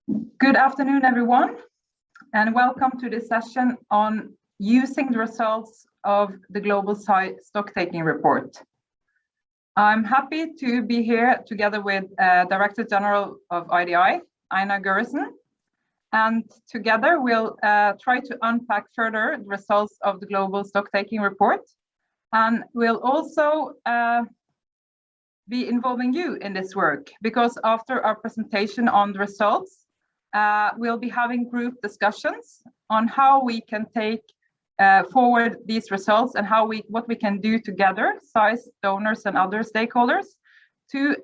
Good afternoon, everyone, and welcome to this session on using the results of the Global SAI Stocktaking Report. I'm happy to be here together with Director General of IDI, Einar Gørresen, and together we'll try to unpack further the results of the Global Stocktaking Report, and we'll also be involving you in this work, because after our presentation on the results, we'll be having group discussions on how we can take forward these results and what we can do together, SAIs, donors and other stakeholders, to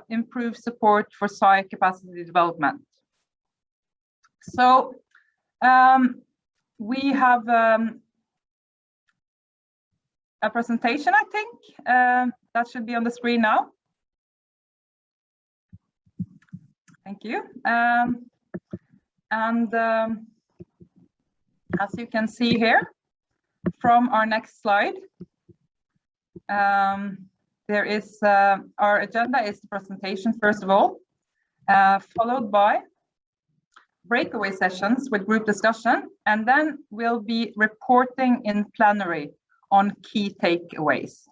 improve support for SAI capacity development. So we have a presentation, I think, that should be on the screen now. Thank you. As you can see here from our next slide, there is our agenda is the presentation first of all, followed by breakaway sessions with group discussion, and then we'll be reporting in plenary on key takeaways.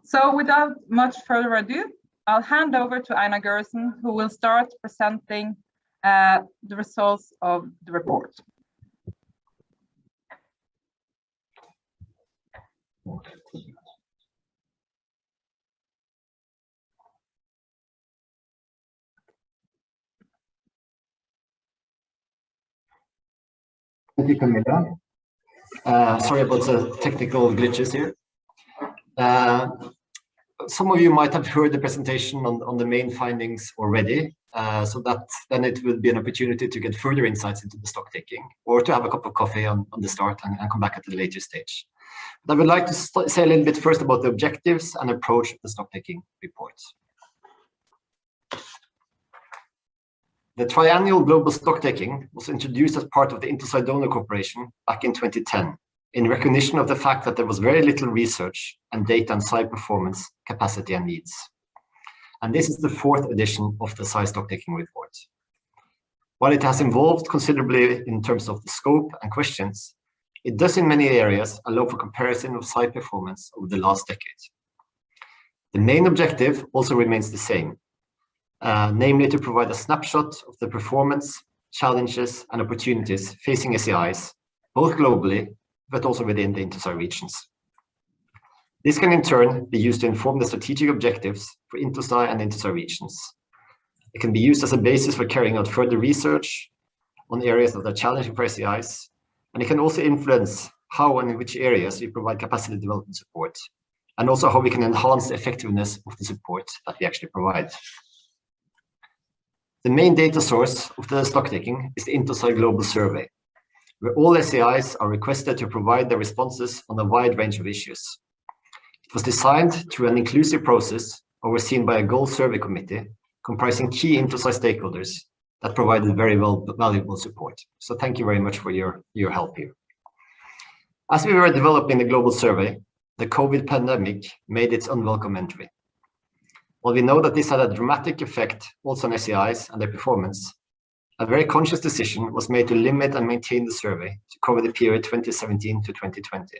So without much further ado, I'll hand over to Einar Gørresen, who will start presenting the results of the report. Thank you, Camilla. Sorry about the technical glitches here. Some of you might have heard the presentation on the main findings already, so that then it will be an opportunity to get further insights into the stock taking, or to have a cup of coffee on the start and come back at a later stage. But I would like to say a little bit first about the objectives and approach of the stock taking report. The triennial global stock taking was introduced as part of the INTOSAI-Donor cooperation back in 2010, in recognition of the fact that there was very little research and data on SAI performance, capacity and needs. And this is the fourth edition of the SAI stocktaking report. While it has evolved considerably in terms of the scope and questions, it does in many areas allow for comparison of SAI performance over the last decade. The main objective also remains the same, namely to provide a snapshot of the performance, challenges and opportunities facing SAIs, both globally but also within the INTOSAI regions. This can in turn be used to inform the strategic objectives for INTOSAI and INTOSAI regions. It can be used as a basis for carrying out further research on areas that are challenging for SAIs, and it can also influence how and in which areas we provide capacity development support, and also how we can enhance the effectiveness of the support that we actually provide. The main data source of the stocktaking is the INTOSAI Global Survey, where all SAIs are requested to provide their responses on a wide range of issues. It was designed through an inclusive process overseen by a goal survey committee comprising key INTOSAI stakeholders that provided very valuable support. So thank you very much for your help here. As we were developing the global survey, the COVID pandemic made its unwelcome entry. While we know that this had a dramatic effect also on SAIs and their performance, a very conscious decision was made to limit and maintain the survey to cover the period 2017 to 2020.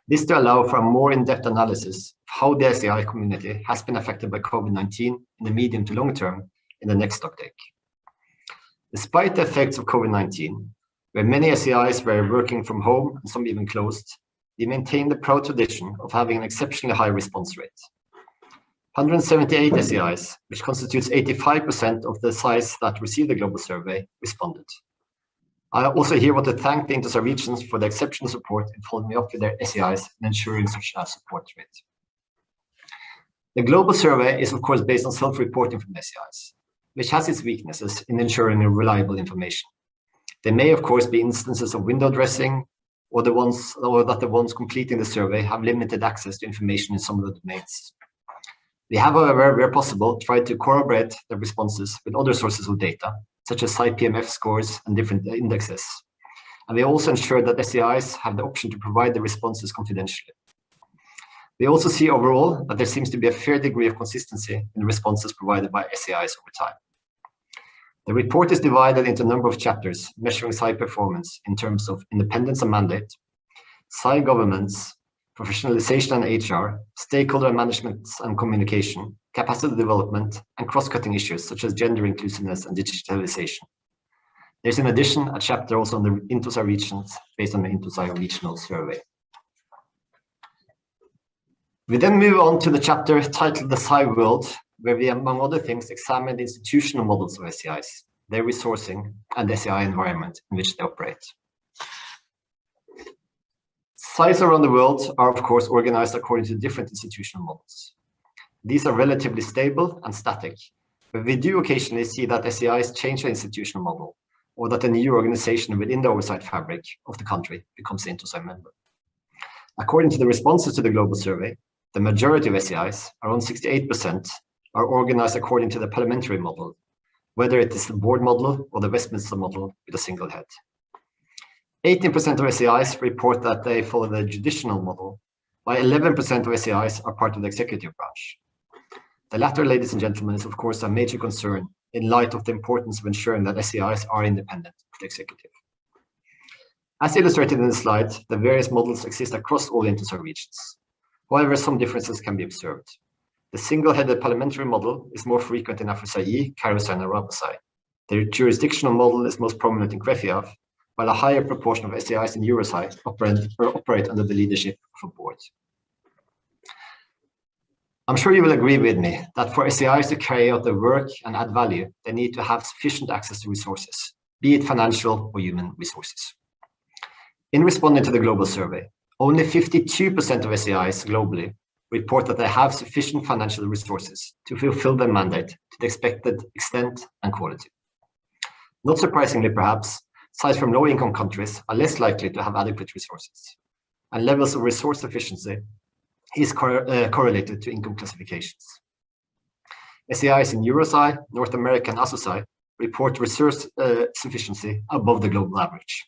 This to allow for a more in-depth analysis of how the SAI community has been affected by COVID-19 in the medium to long term in the next stocktake. Despite the effects of COVID-19, where many SAIs were working from home and some even closed, we maintained the proud tradition of having an exceptionally high response rate. 178 SAIs, which constitutes 85% of the SAIs that received the global survey, responded. I also here want to thank the INTOSAI regions for the exceptional support in following up with their SAIs and ensuring such a support rate. The global survey is of course based on self-reporting from SAIs, which has its weaknesses in ensuring reliable information. There may of course be instances of window dressing, or that the ones completing the survey have limited access to information in some of the domains. We have, however, where possible, tried to corroborate the responses with other sources of data, such as SAI-PMF scores and different indexes. And we also ensure that SAIs have the option to provide the responses confidentially. We also see overall that there seems to be a fair degree of consistency in the responses provided by SAIs over time. The report is divided into a number of chapters measuring SAI performance in terms of independence and mandate, SAI governance, professionalization and HR, stakeholder management and communication, capacity development, and cross-cutting issues such as gender inclusiveness and digitalization. There's in addition a chapter also on the INTOSAI regions based on the INTOSAI regional survey. We then move on to the chapter titled The SAI World, where we, among other things, examine the institutional models of SAIs, their resourcing, and the SAI environment in which they operate. SAIs around the world are, of course, organized according to different institutional models. These are relatively stable and static, but we do occasionally see that SAIs change their institutional model, or that a new organization within the oversight fabric of the country becomes an INTOSAI member. According to the responses to the global survey, the majority of SAIs, around 68%, are organized according to the parliamentary model, whether it is the board model or the Westminster model with a single head. 18% of SAIs report that they follow the judicial model, while 11% of SAIs are part of the executive branch. The latter, ladies and gentlemen, is of course a major concern in light of the importance of ensuring that SAIs are independent of the executive. As illustrated in the slide, the various models exist across all INTOSAI regions. However, some differences can be observed. The single-headed parliamentary model is more frequent in AFROSAI, CARISAI, and ARABASAI. The jurisdictional model is most prominent in CREFIAF, while a higher proportion of SAIs in EUROSAI operate under the leadership of a board. I'm sure you will agree with me that for SAIs to carry out their work and add value, they need to have sufficient access to resources, be it financial or human resources. In responding to the global survey, only 52% of SAIs globally report that they have sufficient financial resources to fulfill their mandate to the expected extent and quality. Not surprisingly, perhaps, SAIs from low-income countries are less likely to have adequate resources, and levels of resource efficiency is correlated to income classifications. SAIs in EUROSAI, North America, and ASOSAI report resource sufficiency above the global average.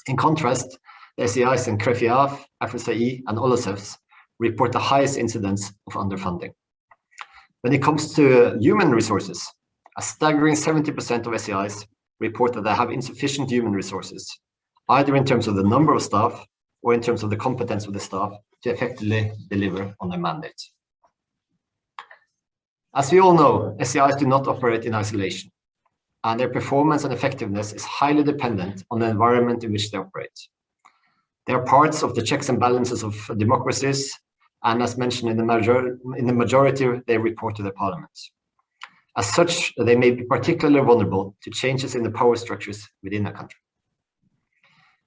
In contrast, the SAIs in CREFIAF, AFROSAI, and OLOSEFs report the highest incidence of underfunding. When it comes to human resources, a staggering 70% of SAIs report that they have insufficient human resources, either in terms of the number of staff or in terms of the competence of the staff to effectively deliver on their mandate. As we all know, SAIs do not operate in isolation, and their performance and effectiveness is highly dependent on the environment in which they operate. They are parts of the checks and balances of democracies, and as mentioned in the majority, they report to the parliament. As such, they may be particularly vulnerable to changes in the power structures within a country.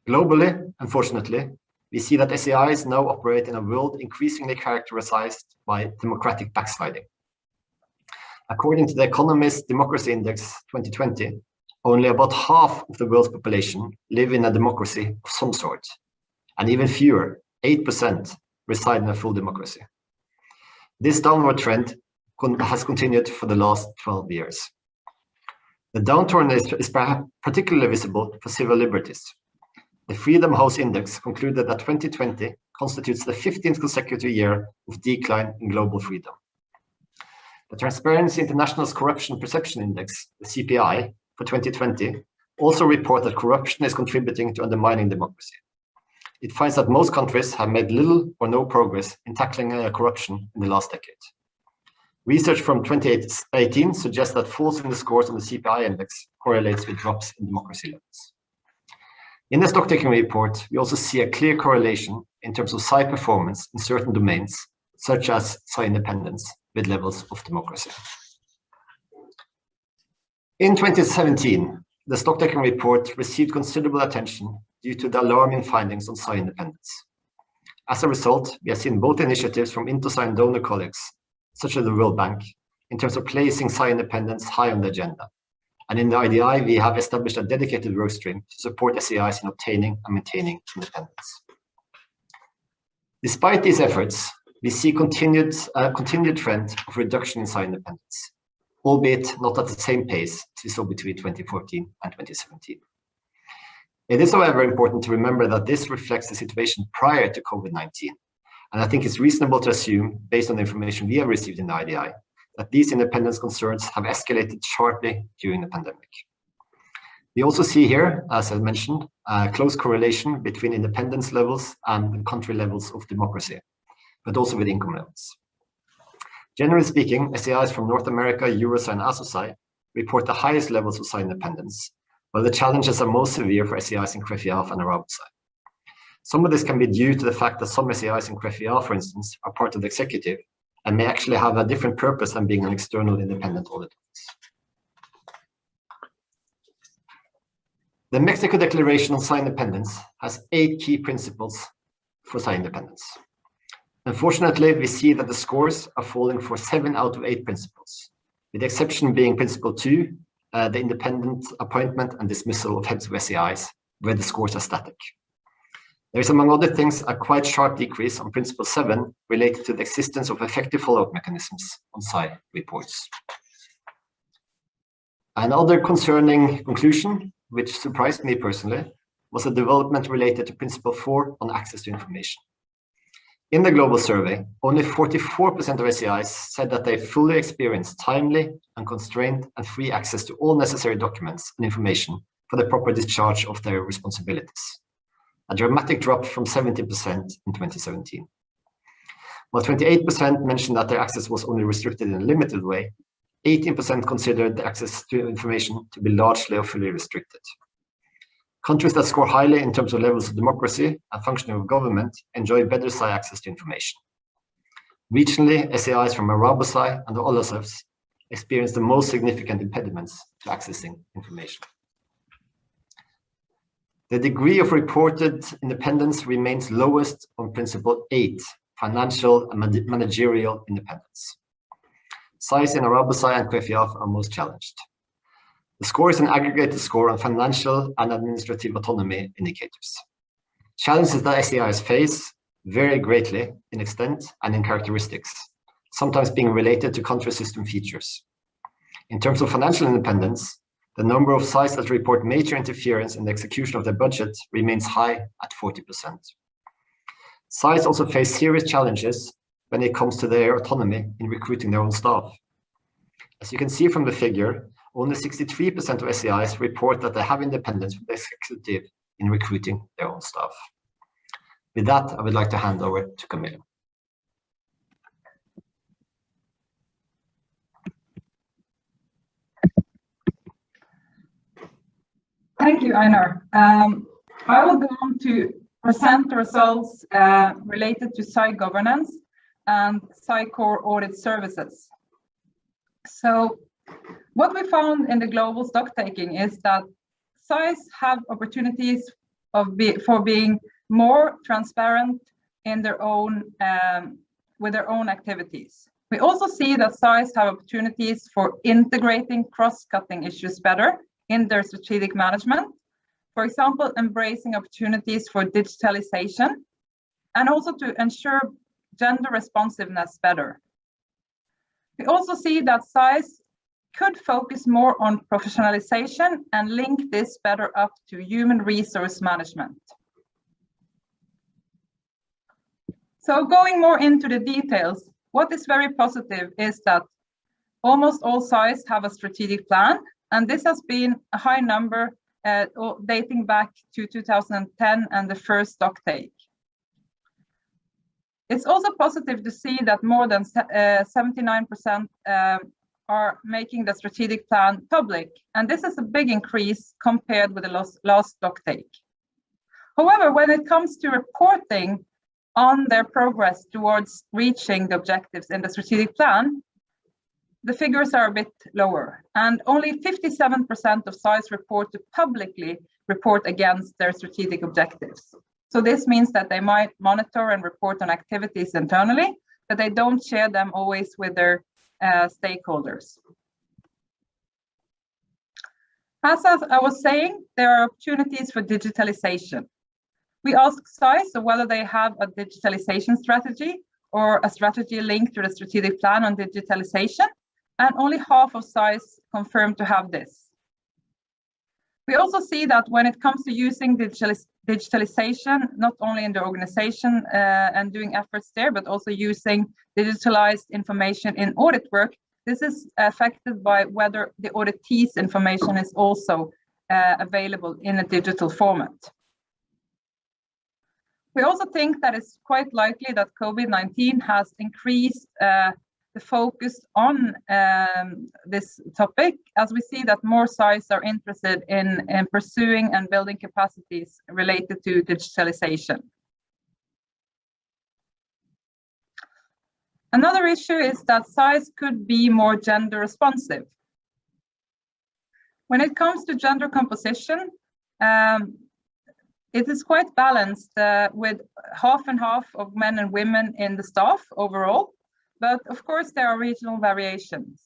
Globally, unfortunately, we see that SAIs now operate in a world increasingly characterized by democratic backsliding. According to the Economist Democracy Index 2020, only about half of the world's population live in a democracy of some sort, and even fewer, 8%, reside in a full democracy. This downward trend has continued for the last 12 years. The downturn is perhaps particularly visible for civil liberties. The Freedom House Index concluded that 2020 constitutes the 15th consecutive year of decline in global freedom. The Transparency International's Corruption Perception Index, the CPI, for 2020 also report that corruption is contributing to undermining democracy. It finds that most countries have made little or no progress in tackling corruption in the last decade. Research from 2018 suggests that falls in the scores on the CPI index correlates with drops in democracy levels. In the stocktaking report, we also see a clear correlation in terms of SAI performance in certain domains, such as SAI independence, with levels of democracy. In 2017, the stocktaking report received considerable attention due to the alarming findings on SAI independence. As a result, we have seen both initiatives from INTOSAI and donor colleagues, such as the World Bank, in terms of placing SAI independence high on the agenda. And in the IDI, we have established a dedicated workstream to support SAIs in obtaining and maintaining independence. Despite these efforts, we see continued trend of reduction in SAI independence, albeit not at the same pace as we saw between 2014 and 2017. It is, however, important to remember that this reflects the situation prior to COVID-19. And I think it's reasonable to assume, based on the information we have received in the IDI, that these independence concerns have escalated sharply during the pandemic. We also see here, as I mentioned, a close correlation between independence levels and country levels of democracy, but also with income levels. Generally speaking, SAIs from North America, EuroSAI, and ASOSAI report the highest levels of SAI independence, while the challenges are most severe for SAIs in CREFIAF and ARABOSAI. Some of this can be due to the fact that some SAIs in CREFIAF, for instance, are part of the executive and may actually have a different purpose than being an external independent audit office. The Mexico Declaration on SAI Independence has 8 key principles for SAI independence. Unfortunately, we see that the scores are falling for 7 out of 8 principles, with the exception being Principle 2, the independent appointment and dismissal of heads of SAIs, where the scores are static. There is, among other things, a quite sharp decrease on Principle 7 related to the existence of effective follow-up mechanisms on SAI reports. Another concerning conclusion, which surprised me personally, was a development related to Principle 4 on access to information. In the global survey, only 44% of SAIs said that they fully experienced timely, unconstrained, and free access to all necessary documents and information for the proper discharge of their responsibilities, a dramatic drop from 70% in 2017. While 28% mentioned that their access was only restricted in a limited way, 18% considered the access to information to be largely or fully restricted. Countries that score highly in terms of levels of democracy and functioning of government enjoy better SAI access to information. Regionally, SAIs from ARABOSAI and the OLASEFs experience the most significant impediments to accessing information. The degree of reported independence remains lowest on Principle 8, financial and managerial independence. SAIs in ARABOSAI and CREFIAF are most challenged. The score is an aggregated score on financial and administrative autonomy indicators. Challenges that SAIs face vary greatly in extent and in characteristics, sometimes being related to country system features. In terms of financial independence, the number of SAIs that report major interference in the execution of their budget remains high at 40%. SAIs also face serious challenges when it comes to their autonomy in recruiting their own staff. As you can see from the figure, only 63% of SAIs report that they have independence from the executive in recruiting their own staff. With that, I would like to hand over to Camilla. Thank you, Einar. I will go on to present the results related to SAI governance and SAI core audit services. So what we found in the global stock taking is that SAIs have opportunities for being more transparent in their own with their own activities. We also see that SAIs have opportunities for integrating cross-cutting issues better in their strategic management. For example, embracing opportunities for digitalization and also to ensure gender responsiveness better. We also see that SAIs could focus more on professionalization and link this better up to human resource management. So going more into the details, what is very positive is that almost all SAIs have a strategic plan, and this has been a high number dating back to 2010 and the first stock take. It's also positive to see that more than 79% are making the strategic plan public, and this is a big increase compared with the last stock take. However, when it comes to reporting on their progress towards reaching the objectives in the strategic plan, the figures are a bit lower, and only 57% of SAIs report to publicly report against their strategic objectives. So this means that they might monitor and report on activities internally, but they don't share them always with their stakeholders. As I was saying, there are opportunities for digitalization. We ask SAIs whether they have a digitalization strategy or a strategy linked to the strategic plan on digitalization, and only half of SAIs confirm to have this. We also see that when it comes to using digitalization, not only in the organization and doing efforts there, but also using digitalized information in audit work, this is affected by whether the auditee's information is also available in a digital format. We also think that it's quite likely that COVID-19 has increased the focus on this topic, as we see that more SAIs are interested in pursuing and building capacities related to digitalization. Another issue is that SAIs could be more gender responsive. When it comes to gender composition, it is quite balanced with half and half of men and women in the staff overall, but of course there are regional variations.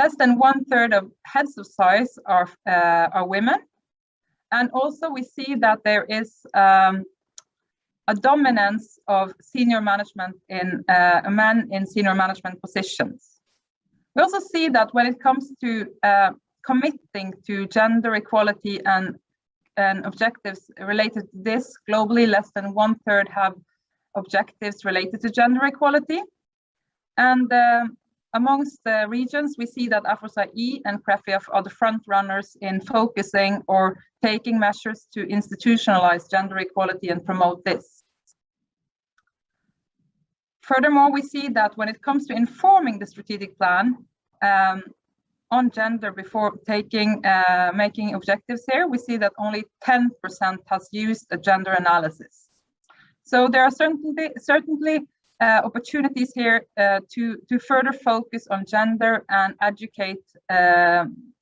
Less than 1/3 of heads of SAIs are women, and also we see that there is a dominance of senior management in men in senior management positions. We also see that when it comes to committing to gender equality and objectives related to this, globally less than 1/3 have objectives related to gender equality. And amongst the regions, we see that INTOSAI and CREFIAF are the front runners in focusing or taking measures to institutionalize gender equality and promote this. Furthermore, we see that when it comes to informing the strategic plan on gender before making objectives here, we see that only 10% has used a gender analysis. So there are certainly opportunities here to further focus on gender and educate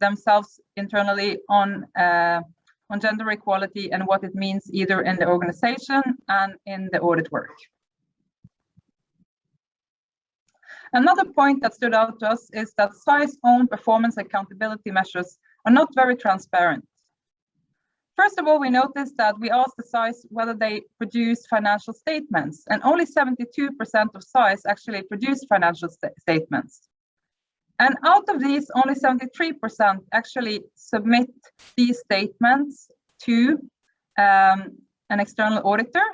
themselves internally on gender equality and what it means either in the organization and in the audit work. Another point that stood out to us is that SAI's own performance accountability measures are not very transparent. First of all, we noticed that we asked the SAIs whether they produce financial statements, and only 72% of SAIs actually produce financial statements. And out of these, only 73% actually submit these statements to an external auditor,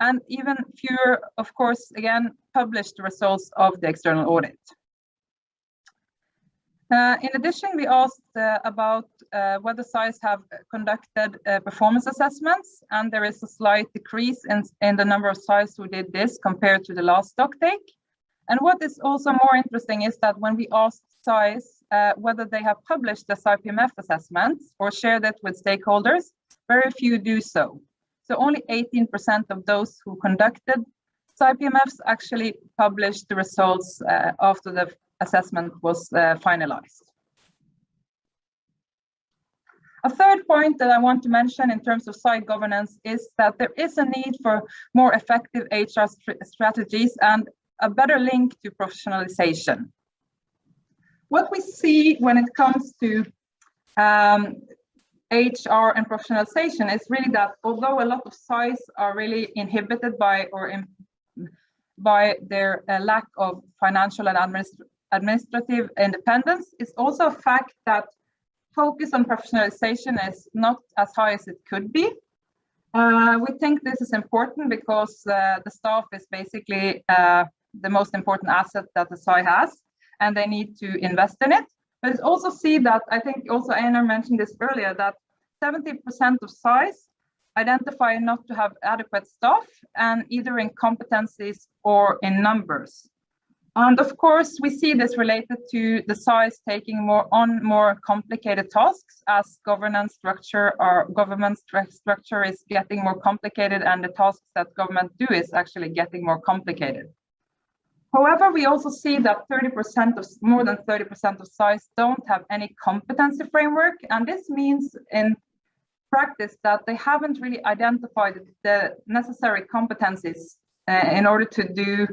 and even fewer, of course, again, publish the results of the external audit. In addition, we asked about whether SAIs have conducted performance assessments, and there is a slight decrease in the number of SAIs who did this compared to the last stocktake. And what is also more interesting is that when we asked SAIs whether they have published the SAI-PMF assessments or shared it with stakeholders, very few do so. So only 18% of those who conducted SAI-PMFs actually published the results after the assessment was finalized. A third point that I want to mention in terms of SAI governance is that there is a need for more effective HR strategies and a better link to professionalization. What we see when it comes to HR and professionalization is really that although a lot of SAIs are really inhibited by their lack of financial and administrative independence, it's also a fact that focus on professionalization is not as high as it could be. We think this is important because the staff is basically the most important asset that the SAI has, and they need to invest in it. But it's also see that, I think also Einar mentioned this earlier, that 70% of SAIs identify not to have adequate staff, and either in competencies or in numbers. And of course, we see this related to the SAIs taking more complicated tasks as governance structure or government structure is getting more complicated, and the tasks that government do is actually getting more complicated. However, we also see that more than 30% of SAIs don't have any competency framework, and this means in practice that they haven't really identified the necessary competencies in order to do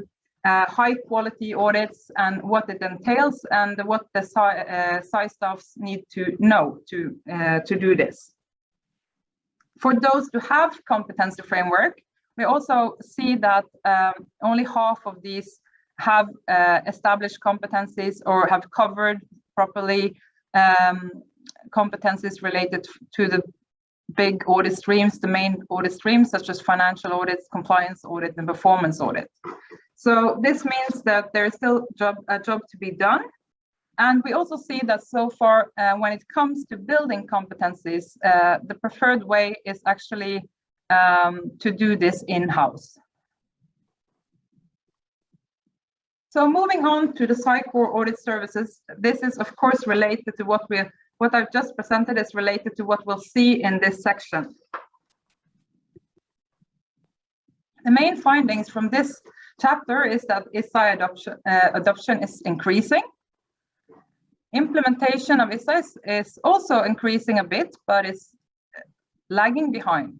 high quality audits and what it entails and what the SAI staffs need to know to do this. For those who have competency framework, we also see that only half of these have established competencies or have covered properly competencies related to the big audit streams, the main audit streams, such as financial audits, compliance audit, and performance audit. So this means that there is still a job to be done, And we also see that so far, when it comes to building competencies, the preferred way is actually to do this in-house. So moving on to the SAI core audit services, this is of course related to what I've just presented is related to what we'll see in this section. The main findings from this chapter is that SAI adoption is increasing. Implementation of SAIs is also increasing a bit, but it's lagging behind.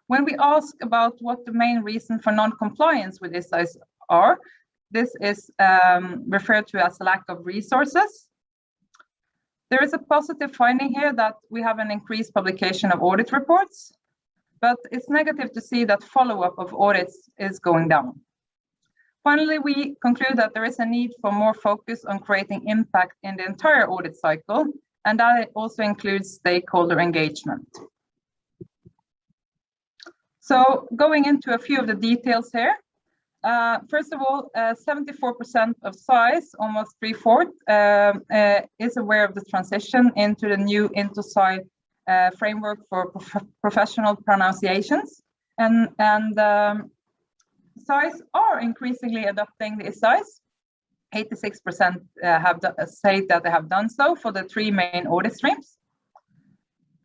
When we ask about what the main reason for non-compliance with SAIs are, this is referred to as a lack of resources. There is a positive finding here that we have an increased publication of audit reports, but it's negative to see that follow-up of audits is going down. Finally, we conclude that there is a need for more focus on creating impact in the entire audit cycle, and that also includes stakeholder engagement. So going into a few of the details here. First of all, 74% of SAIs, almost 3/4, is aware of the transition into the new INTOSAI framework for professional pronunciations. And SAIs are increasingly adopting the SAIs. 86% have said that they have done so for the 3 main audit streams.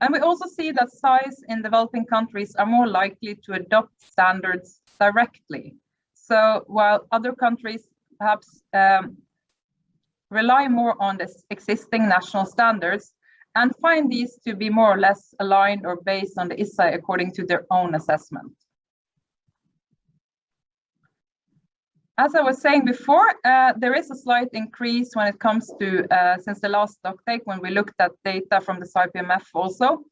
And we also see that SAIs in developing countries are more likely to adopt standards directly. So while other countries perhaps rely more on the existing national standards and find these to be more or less aligned or based on the SAI according to their own assessment. As I was saying before, there is a slight increase when it comes to, since the last stocktake, when we looked at data from the SAI-PMF also,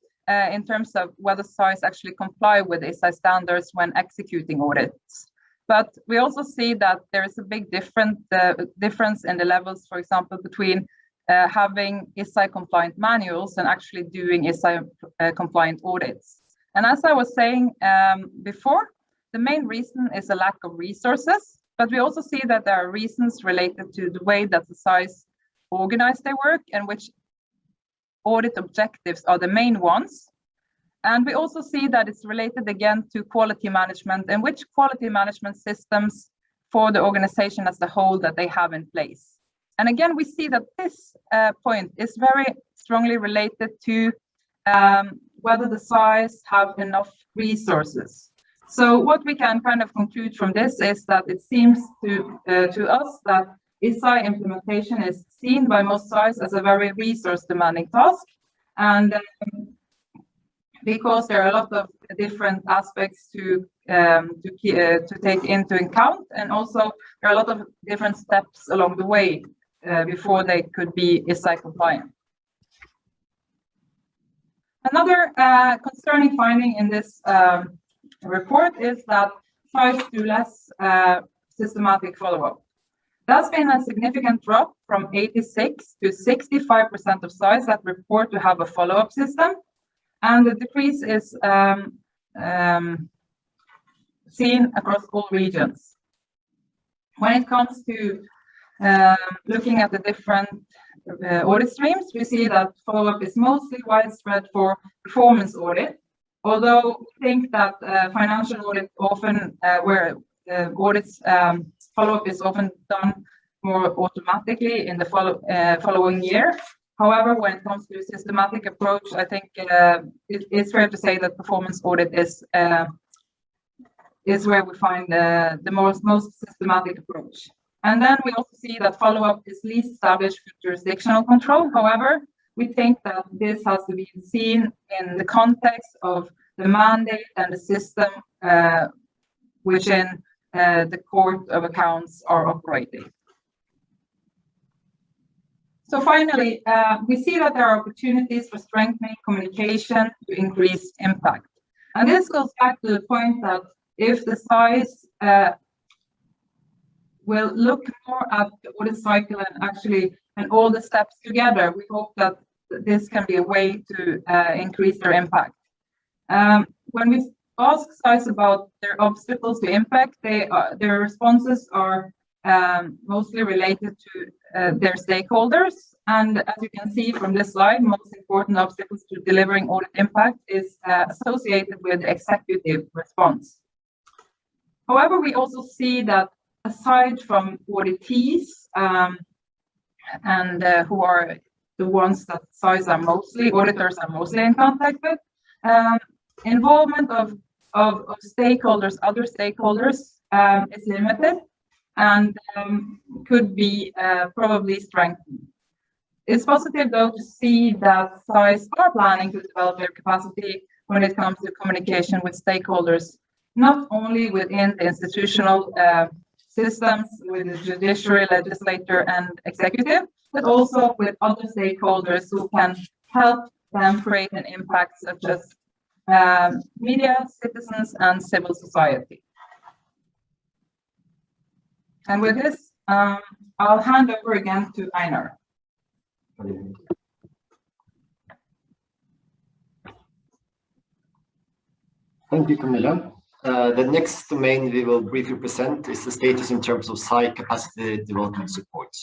in terms of whether SAIs actually comply with SAI standards when executing audits. But we also see that there is a big difference in the levels, for example, between having SAI compliant manuals and actually doing SAI compliant audits. And as I was saying before, the main reason is a lack of resources, but we also see that there are reasons related to the way that the SAIs organize their work and which audit objectives are the main ones. And we also see that it's related again to quality management and which quality management systems for the organization as a whole that they have in place. And again, we see that this point is very strongly related to whether the SAIs have enough resources. So what we can kind of conclude from this is that it seems to us that SAI implementation is seen by most SAIs as a very resource demanding task. And because there are a lot of different aspects to take into account, and also there are a lot of different steps along the way before they could be SAI compliant. Another concerning finding in this report is that SAIs do less systematic follow-up. That's been a significant drop from 86 to 65% of SAIs that report to have a follow-up system. And the decrease is seen across all regions. When it comes to looking at the different audit streams, we see that follow-up is mostly widespread for performance audit, although we think that financial audit often, where audits follow-up is often done more automatically in the following year. However, when it comes to a systematic approach, I think it's fair to say that performance audit is where we find the most systematic approach. And then we also see that follow-up is least established for jurisdictional control. However, we think that this has to be seen in the context of the mandate and the system within the Court of Accounts are operating. So finally, we see that there are opportunities for strengthening communication to increase impact. And this goes back to the point that if the SAIs will look more at the audit cycle and all the steps together, we hope that this can be a way to increase their impact. When we ask SAIs about their obstacles to impact, their responses are mostly related to their stakeholders. And as you can see from this slide, most important obstacles to delivering audit impact is associated with executive response. However, we also see that aside from auditees and who are the ones that SAIs are mostly, auditors are mostly in contact with, involvement of stakeholders, other stakeholders is limited and could be probably strengthened. It's positive, though, to see that SAIs are planning to develop their capacity when it comes to communication with stakeholders, not only within the institutional systems, with the judiciary, legislature, and executive, but also with other stakeholders who can help them create an impact, such as media, citizens, and civil society. And with this, I'll hand over again to Einar. Thank you, Camilla. The next domain we will briefly present is the status in terms of SAI capacity development support.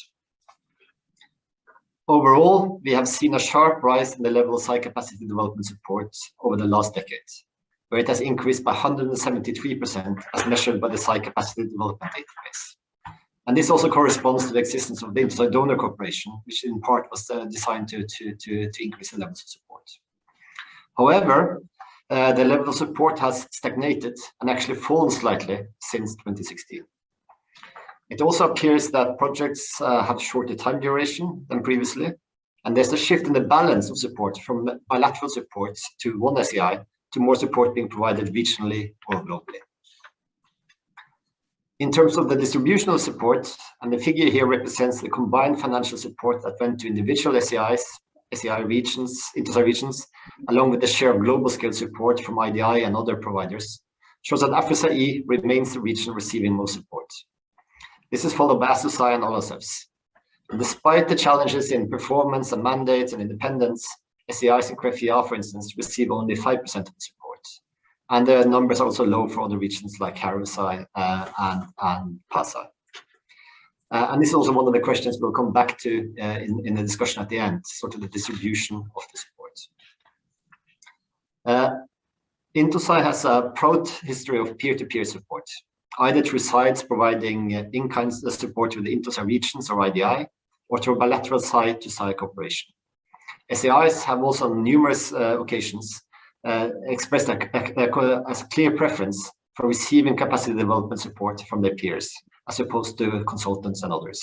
Overall, we have seen a sharp rise in the level of SAI capacity development support over the last decade, where it has increased by 173% as measured by the SAI capacity development database. And this also corresponds to the existence of the INTOSAI-Donor cooperation, which in part was designed to increase the levels of support. However, the level of support has stagnated and actually fallen slightly since 2016. It also appears that projects have shorter time duration than previously, and there's a shift in the balance of support from bilateral support to one SAI to more support being provided regionally or globally. In terms of the distribution of support, and the figure here represents the combined financial support that went to individual SAIs, SAI regions, INTOSAI regions, along with the share of global scale support from IDI and other providers, shows that AFRISA-E remains the region receiving most support. This is followed by SAI and OSFs. And despite the challenges in performance and mandates and independence, SAIs in CREFIA, for instance, receive only 5% of the support. And the numbers are also low for other regions like CARISAI and PASAI. And this is also one of the questions we'll come back to in the discussion at the end, sort of the distribution of the support. INTOSAI has a proud history of peer-to-peer support, either through SAIs providing in-kind support to the INTOSAI regions or IDI, or through bilateral SAI-to-SAI cooperation. SAIs have also on numerous occasions expressed a clear preference for receiving capacity development support from their peers, as opposed to consultants and others.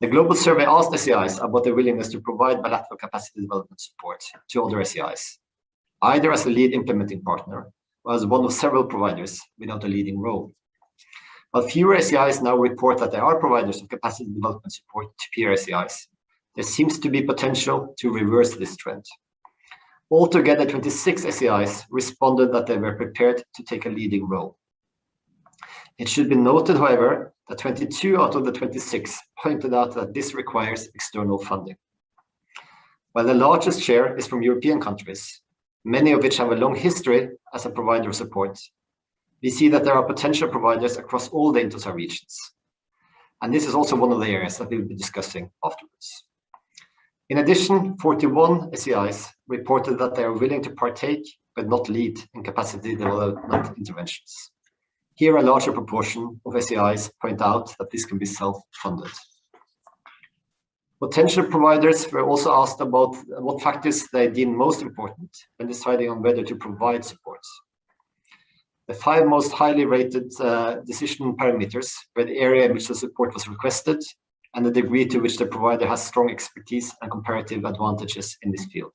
The global survey asked SAIs about their willingness to provide bilateral capacity development support to other SAIs, either as a lead implementing partner or as one of several providers without a leading role. While fewer SAIs now report that they are providers of capacity development support to peer SAIs, there seems to be potential to reverse this trend. Altogether, 26 SAIs responded that they were prepared to take a leading role. It should be noted, however, that 22 out of the 26 pointed out that this requires external funding. While the largest share is from European countries, many of which have a long history as a provider of support, we see that there are potential providers across all the INTOSAI regions. And this is also one of the areas that we will be discussing afterwards. In addition, 41 SAIs reported that they are willing to partake but not lead in capacity development interventions. Here, a larger proportion of SAIs point out that this can be self-funded. Potential providers were also asked about what factors they deem most important when deciding on whether to provide support. The 5 most highly rated decision parameters were the area in which the support was requested and the degree to which the provider has strong expertise and comparative advantages in this field.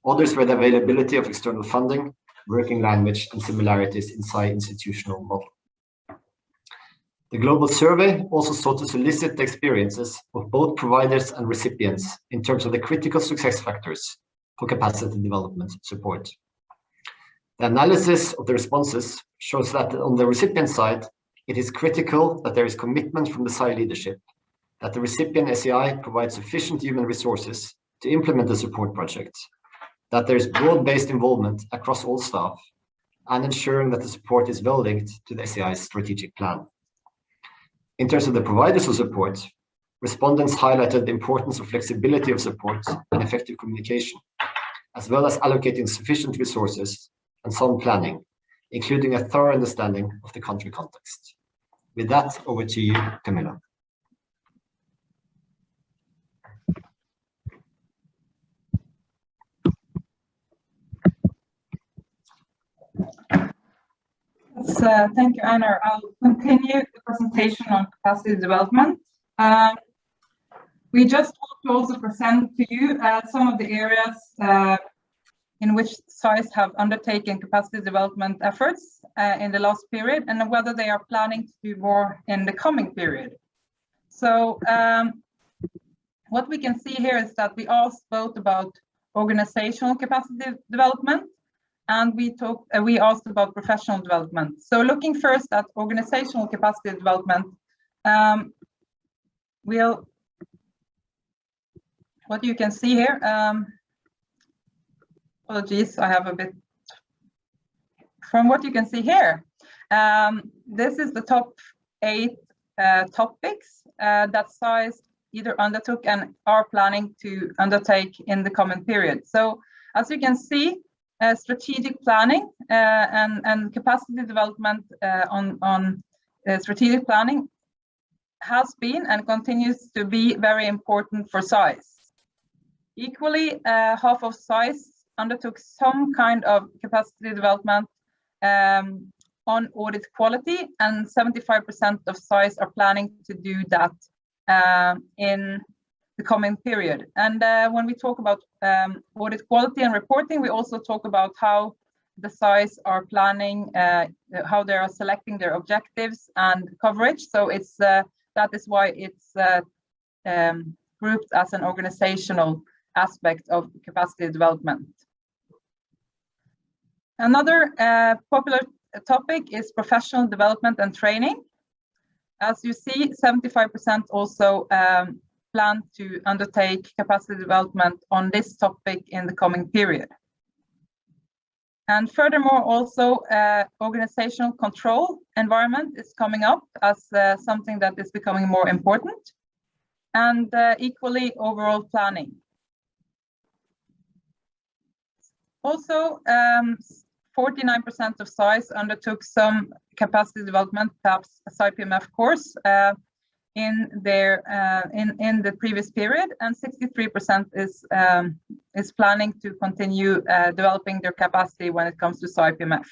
Others were the availability of external funding, working language, and similarities in SAI institutional model. The global survey also sought to solicit the experiences of both providers and recipients in terms of the critical success factors for capacity development support. The analysis of the responses shows that on the recipient side, it is critical that there is commitment from the SAI leadership, that the recipient SAI provides sufficient human resources to implement the support project, that there is broad-based involvement across all staff, and ensuring that the support is well linked to the SAI's strategic plan. In terms of the providers of support, respondents highlighted the importance of flexibility of support and effective communication, as well as allocating sufficient resources and some planning, including a thorough understanding of the country context. With that, over to you, Camilla. Thank you, Einar. I'll continue the presentation on capacity development. We just want to also present to you some of the areas in which SAIs have undertaken capacity development efforts in the last period, and whether they are planning to do more in the coming period. So what we can see here is that we asked both about organizational capacity development, and we asked about professional development. So looking first at organizational capacity development, what you can see here, apologies, I have a bit, from what you can see here, this is the top 8 topics that SAIs either undertook and are planning to undertake in the coming period. So as you can see, strategic planning and capacity development on strategic planning has been and continues to be very important for SAIs. Equally, half of SAIs undertook some kind of capacity development on audit quality, and 75% of SAIs are planning to do that in the coming period. And when we talk about audit quality and reporting, we also talk about how the SAIs are planning, how they are selecting their objectives and coverage. So it's that is why it's grouped as an organizational aspect of capacity development. Another popular topic is professional development and training. As you see, 75% also plan to undertake capacity development on this topic in the coming period. And furthermore, also organizational control environment is coming up as something that is becoming more important, and equally overall planning. Also, 49% of SAIs undertook some capacity development, perhaps a SAI-PMF course in the previous period, and 63% is planning to continue developing their capacity when it comes to SAI-PMF.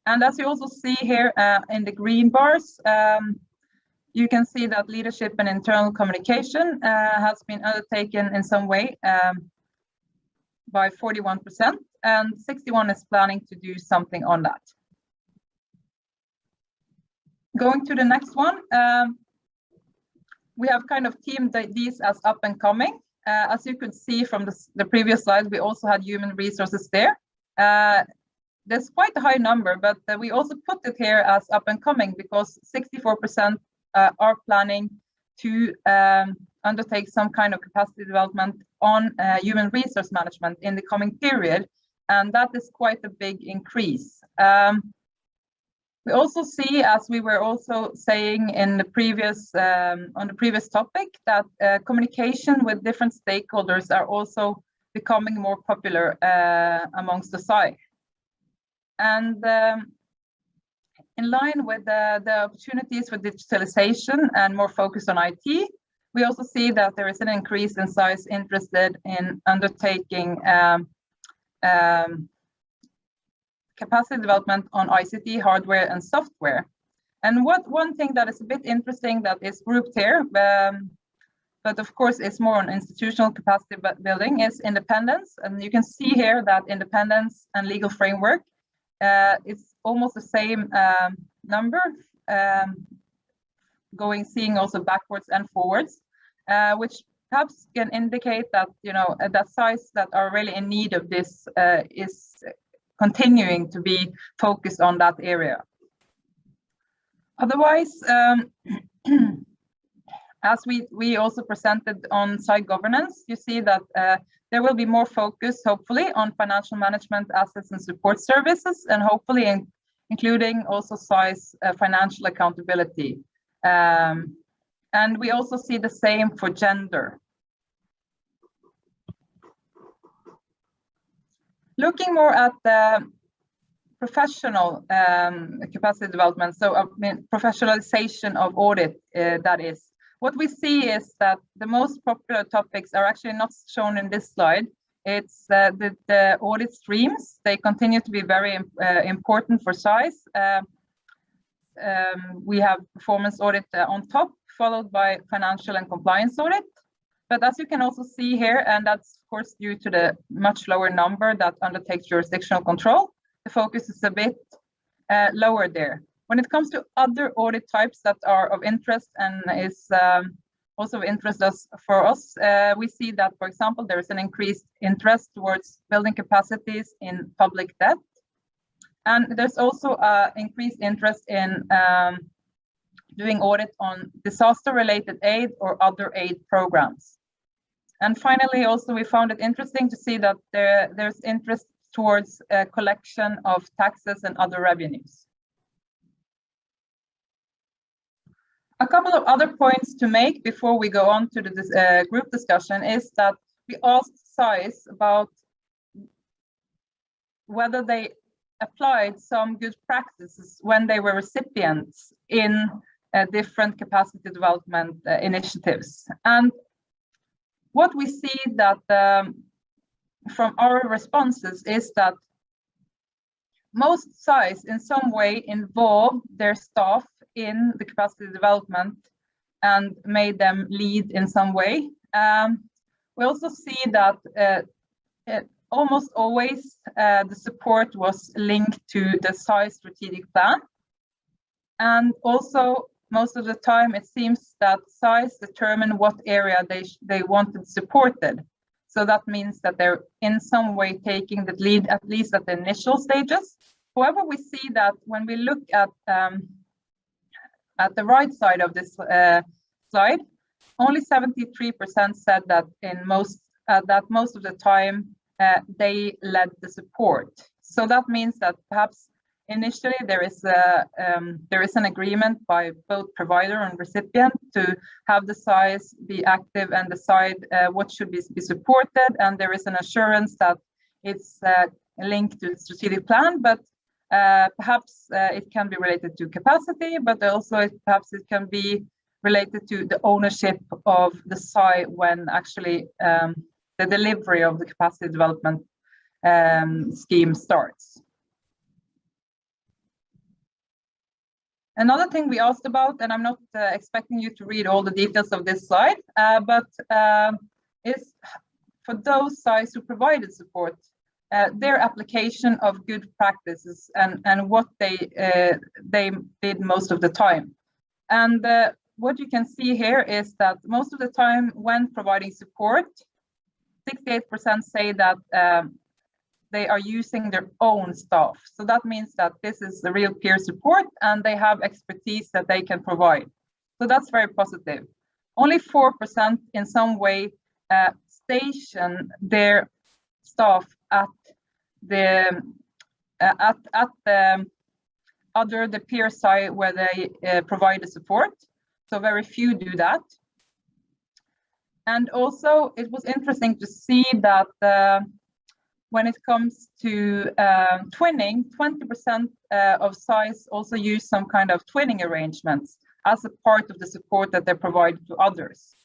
And as you also see here in the green bars, you can see that leadership and internal communication has been undertaken in some way by 41%, and 61% is planning to do something on that. Going to the next one, we have kind of teamed these as up and coming. As you could see from the previous slide, we also had human resources there. There's quite a high number, but we also put it here as up and coming because 64% are planning to undertake some kind of capacity development on human resource management in the coming period, and that is quite a big increase. We also see, as we were also saying in the previous on the previous topic, that communication with different stakeholders are also becoming more popular amongst the SAI. And in line with the opportunities for digitalization and more focus on IT, we also see that there is an increase in SAIs interested in undertaking capacity development on ICT, hardware and software. And one thing that is a bit interesting that is grouped here, but of course is more on institutional capacity building, is independence. And you can see here that independence and legal framework is almost the same number, seeing also backwards and forwards, which perhaps can indicate that, you know, that SAIs that are really in need of this is continuing to be focused on that area. Otherwise, as we also presented on SAI governance, you see that there will be more focus, hopefully, on financial management, assets and support services, and hopefully including also SAI's financial accountability. And we also see the same for gender. Looking more at the professional capacity development, so I mean, professionalization of audit, that is. What we see is that the most popular topics are actually not shown in this slide. It's the audit streams. They continue to be very important for SAIs. We have performance audit on top, followed by financial and compliance audit. But as you can also see here, and that's of course due to the much lower number that undertakes jurisdictional control, the focus is a bit lower there. When it comes to other audit types that are of interest and is also of interest for us, we see that, for example, there is an increased interest towards building capacities in public debt. And there's also increased interest in doing audit on disaster-related aid or other aid programs. And finally, also we found it interesting to see that there's interest towards collection of taxes and other revenues. A couple of other points to make before we go on to the group discussion is that we asked SAIs about whether they applied some good practices when they were recipients in different capacity development initiatives. And what we see that from our responses is that most SAIs in some way involve their staff in the capacity development and made them lead in some way. We also see that almost always the support was linked to the SAI strategic plan. And also most of the time it seems that SAIs determine what area they wanted supported. So that means that they're in some way taking the lead, at least at the initial stages. However, we see that when we look at the right side of this slide, only 73% said that most of the time they led the support. So that means that perhaps initially there is an agreement by both provider and recipient to have the SAIs be active and decide what should be supported, and there is an assurance that it's linked to the strategic plan, but perhaps it can be related to capacity, but also perhaps it can be related to the ownership of the SAI when actually the delivery of the capacity development scheme starts. Another thing we asked about, and I'm not expecting you to read all the details of this slide, but is for those SAIs who provided support, their application of good practices and what they did most of the time. And what you can see here is that most of the time when providing support, 68% say that they are using their own staff. So that means that this is the real peer support and they have expertise that they can provide. So that's very positive. Only 4% in some way station their staff at the peer SAI where they provide the support. So very few do that. And also it was interesting to see that when it comes to twinning, 20% of SAIs also use some kind of twinning arrangements as a part of the support that they provide to others.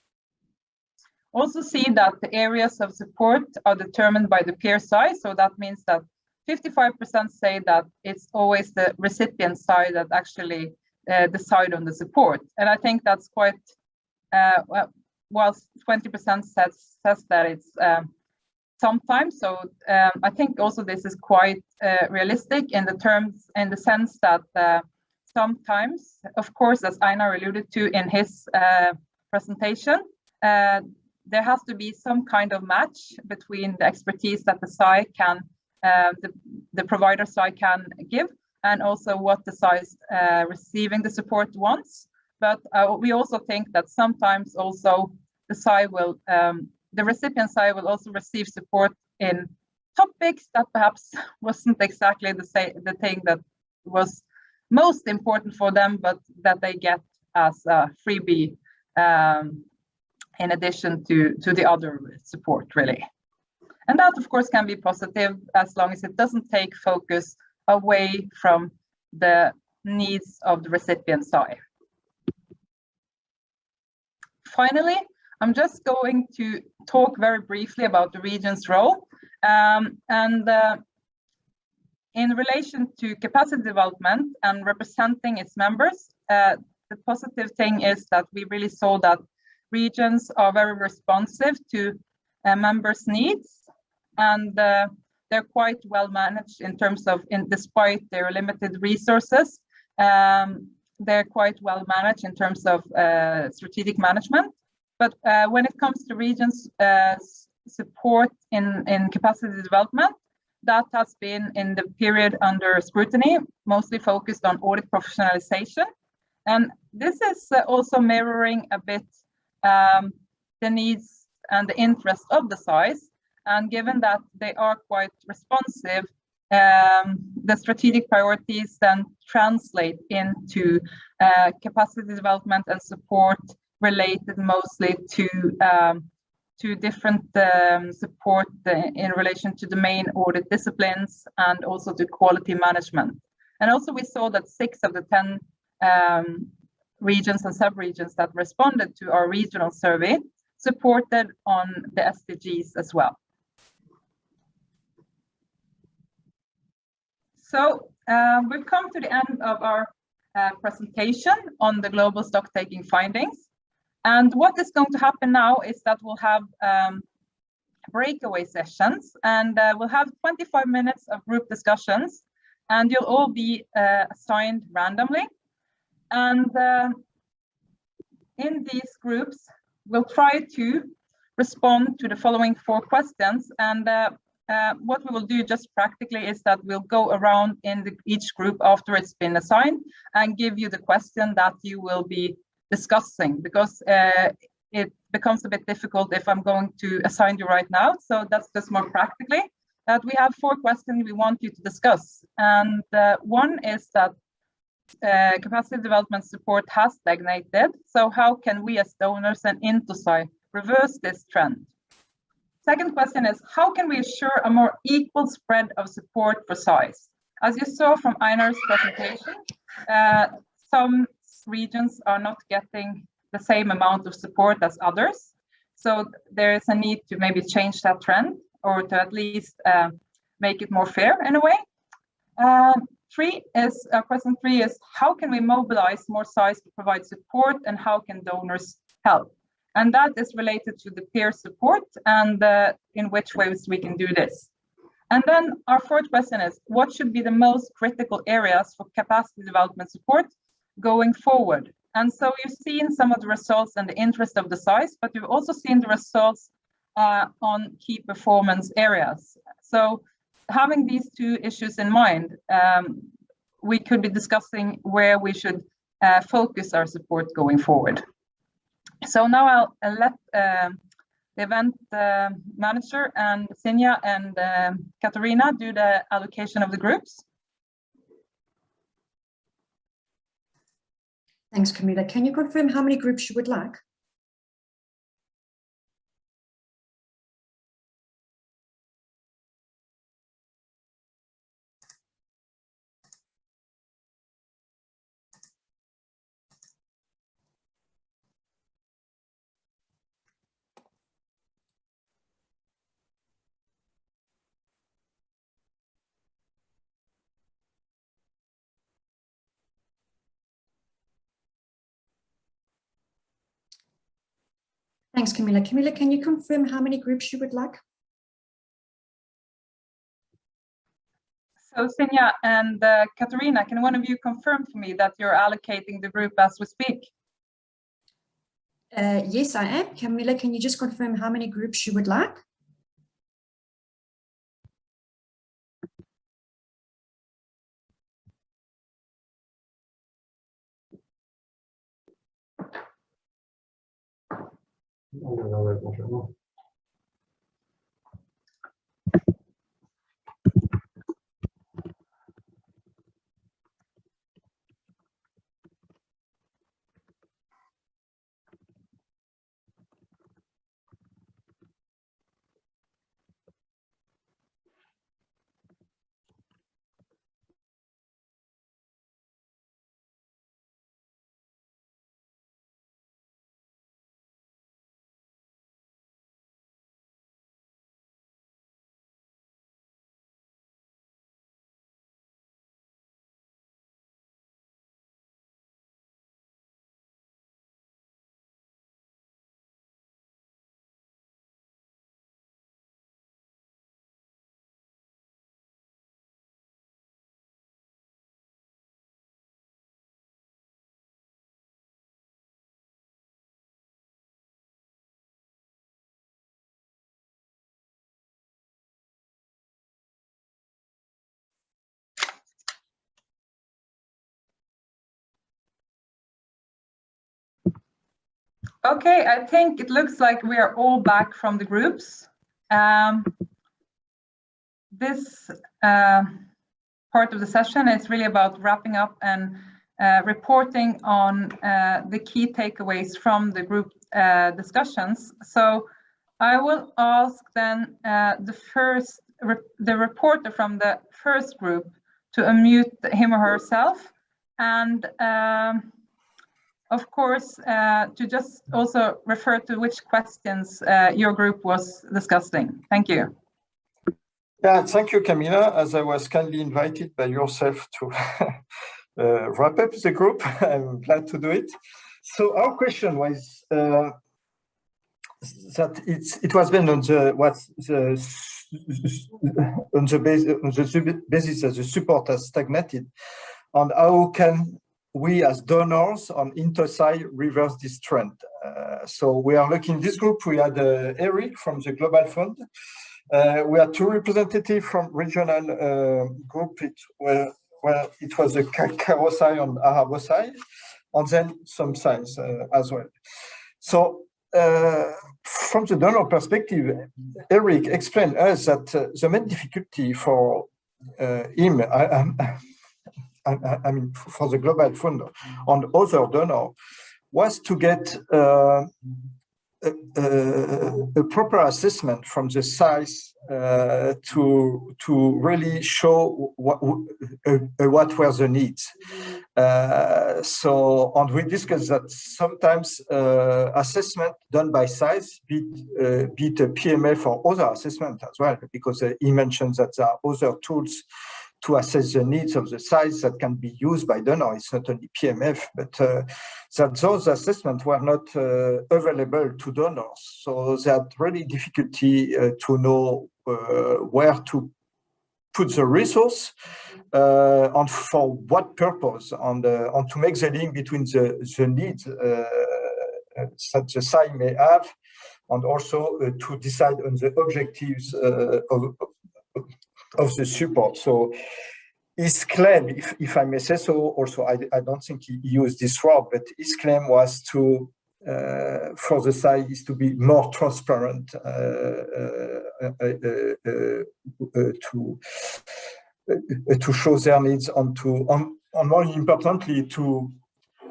Also see that the areas of support are determined by the peer SAI, so that means that 55% say that it's always the recipient SAI that actually decide on the support. And I think that's quite, whilst 20% says that it's sometimes. So I think also this is quite realistic in the sense that sometimes, of course, as Einar alluded to in his presentation, there has to be some kind of match between the expertise that the SAI can, the provider SAI can give, and also what the SAI is receiving the support wants. But we also think that sometimes also the SAI will, the recipient SAI will also receive support in topics that perhaps wasn't exactly the thing that was most important for them, but that they get as a freebie in addition to the other support, really. And that, of course, can be positive as long as it doesn't take focus away from the needs of the recipient SAI. Finally, I'm just going to talk very briefly about the region's role. In relation to capacity development and representing its members, the positive thing is that we really saw that regions are very responsive to members' needs, and they're quite well managed in terms of, despite their limited resources, they're quite well managed in terms of strategic management. But when it comes to regions' support in capacity development, that has been in the period under scrutiny, mostly focused on audit professionalization. And this is also mirroring a bit the needs and the interest of the SAIs. And given that they are quite responsive, the strategic priorities then translate into capacity development and support related mostly to different support in relation to the main audit disciplines and also to quality management. And also we saw that 6 of the 10 regions and sub-regions that responded to our regional survey supported on the SDGs as well. So we've come to the end of our presentation on the global stock-taking findings. And what is going to happen now is that we'll have breakaway sessions, and we'll have 25 minutes of group discussions, and you'll all be assigned randomly. And in these groups, we'll try to respond to the following 4 questions. And what we will do just practically is that we'll go around in each group after it's been assigned and give you the question that you will be discussing, because it becomes a bit difficult if I'm going to assign you right now. So that's just more practically that we have 4 questions we want you to discuss. And one is that capacity development support has stagnated. So how can we as donors and INTOSAI reverse this trend? Second question is, how can we assure a more equal spread of support for SAIs? As you saw from Einar's presentation, some regions are not getting the same amount of support as others. So there is a need to maybe change that trend, or to at least make it more fair in a way. Question 3 is, how can we mobilize more SAIs to provide support, and how can donors help? And that is related to the peer support and in which ways we can do this. And then our 4th question is, what should be the most critical areas for capacity development support going forward? And so you've seen some of the results and the interest of the SAIs, but you've also seen the results on key performance areas. So having these 2 issues in mind, we could be discussing where we should focus our support going forward. So now I'll let the event manager and Sinja and Katarina do the allocation of the groups. Thanks, Camilla. Can you confirm how many groups you would like? Thanks, Camilla. Camilla, can you confirm how many groups you would like? So Sinja and Katarina, can one of you confirm for me that you're allocating the group as we speak? Yes, I am. Camilla, can you just confirm how many groups you would like? Okay, I think it looks like we are all back from the groups. This part of the session is really about wrapping up and reporting on the key takeaways from the group discussions. So I will ask then the reporter from the first group to unmute him or herself, and of course to just also refer to which questions your group was discussing. Thank you. Yeah, thank you, Camilla, as I was kindly invited by yourself to wrap up the group. I'm glad to do it. So our question was that it was been on the basis that the support has stagnated, and how can we as donors on INTOSAI reverse this trend? So we are looking this group. We had Eric from the Global Fund. We had two representatives from regional group. It was the KAOSAI and ARABOSAI, and then some SAIs as well. So from the donor perspective, Eric explained us that the main difficulty for him, I mean for the Global Fund and other donors, was to get a proper assessment from the SAIs to really show what were the needs. And we discussed that sometimes assessment done by SAIs, be it a PMF or other assessment as well, because he mentioned that there are other tools to assess the needs of the SAIs that can be used by donors. It's not only PMF, but that those assessments were not available to donors. So they had really difficulty to know where to put the resource and for what purpose, and to make the link between the needs that the SAI may have, and also to decide on the objectives of the support. So his claim, if I may say so, also I don't think he used this word, but his claim was to for the SAI is to be more transparent, to show their needs, and more importantly to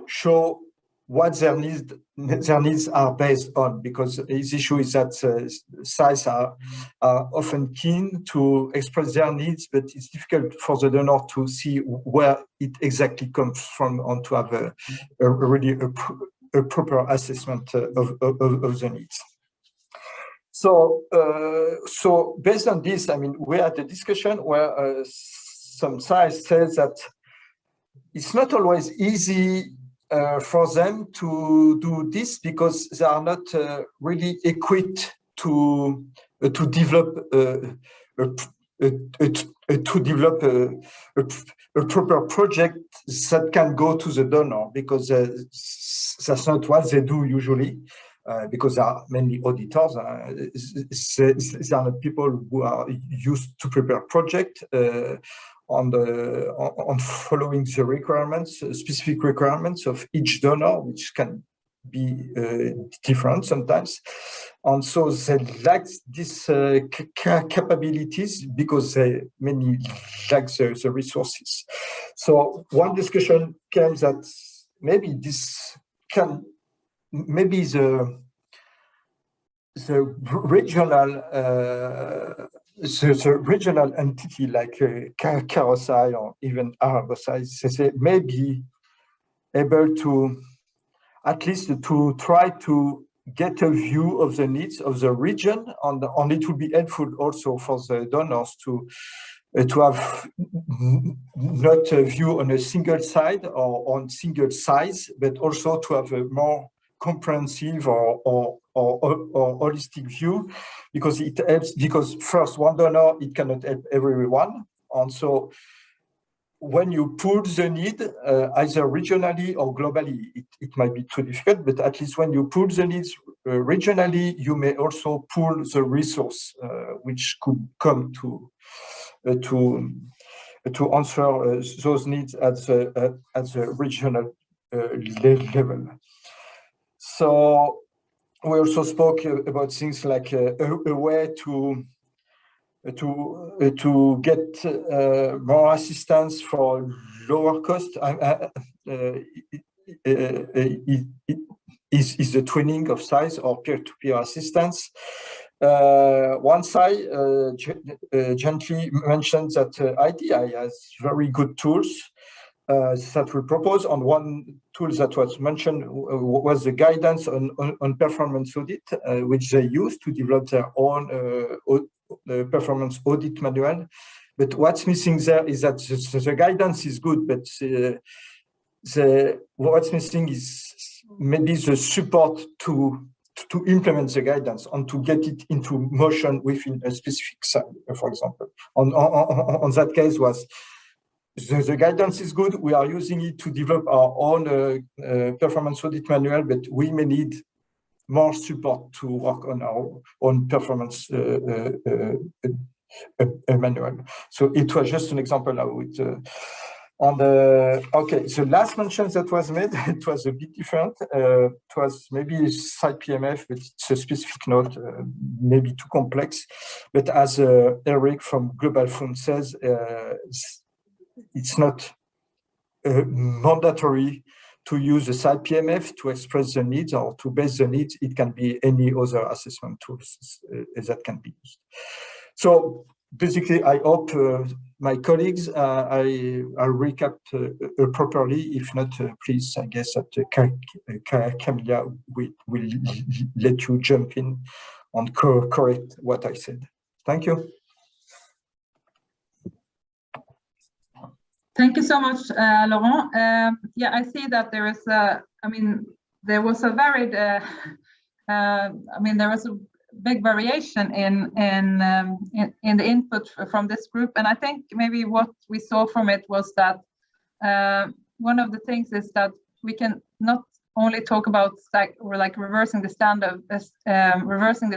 show what their needs are based on, because his issue is that SAIs are often keen to express their needs, but it's difficult for the donor to see where it exactly comes from, and to have a really a proper assessment of the needs. So, so based on this, I mean, we had a discussion where some SAIs says that it's not always easy for them to do this, because they are not really equipped to develop a proper project that can go to the donor, because that's not what they do usually, because they are mainly auditors. They are not people who are used to prepare projects on following the requirements, specific requirements of each donor, which can be different sometimes. And so they lack these capabilities because they mainly lack the resources. So one discussion came that maybe this can, maybe the regional the regional entity like KAOSAI or even ARABOSAI, they may be able to at least to try to get a view of the needs of the region, and it will be helpful also for the donors to have not a view on a single side or on single size, but also to have a more comprehensive or holistic view, because it helps, because first, one donor, it cannot help everyone. And so when you pool the need, either regionally or globally, it might be too difficult, but at least when you pool the needs regionally, you may also pool the resource, which could come to answer those needs at the regional level. So we also spoke about things like a way to get more assistance for lower cost. Is the twinning of SAIs or peer-to-peer assistance. One SAI gently mentioned that IDI has very good tools that we propose. On one tool that was mentioned was the guidance on performance audit, which they use to develop their own performance audit manual. But what's missing there is that the guidance is good, but what's missing is maybe the support to implement the guidance and to get it into motion within a specific SAI, for example. On that case was the guidance is good. We are using it to develop our own performance audit manual, but we may need more support to work on our own performance manual. So it was just an example now with okay, the last mention that was made, it was a bit different. It was maybe site PMF, but it's a specific note, maybe too complex. But as Eric from Global Fund says, it's not mandatory to use the site PMF to express the needs or to base the needs. It can be any other assessment tools that can be used. So basically, I hope my colleagues, I'll recap properly. If not, please, I guess that Camilla will let you jump in and correct what I said. Thank you. Thank you so much, Laurent. Yeah, I see that there is there was a varied, there was a big variation in the input from this group, and I think maybe what we saw from it was that one of the things is that we can not only talk about reversing the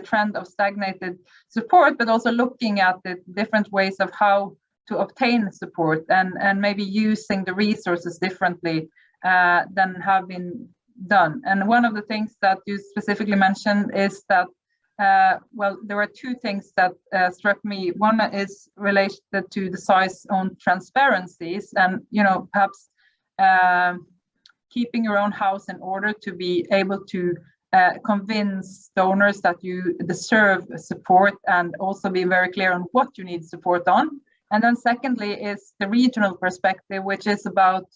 trend of stagnated support, but also looking at the different ways of how to obtain support and maybe using the resources differently than have been done. And one of the things that you specifically mentioned is that well, there are two things that struck me. One is related to the SAI's own transparencies, and perhaps keeping your own house in order to be able to convince donors that you deserve support, and also be very clear on what you need support on. And then secondly is the regional perspective, which is about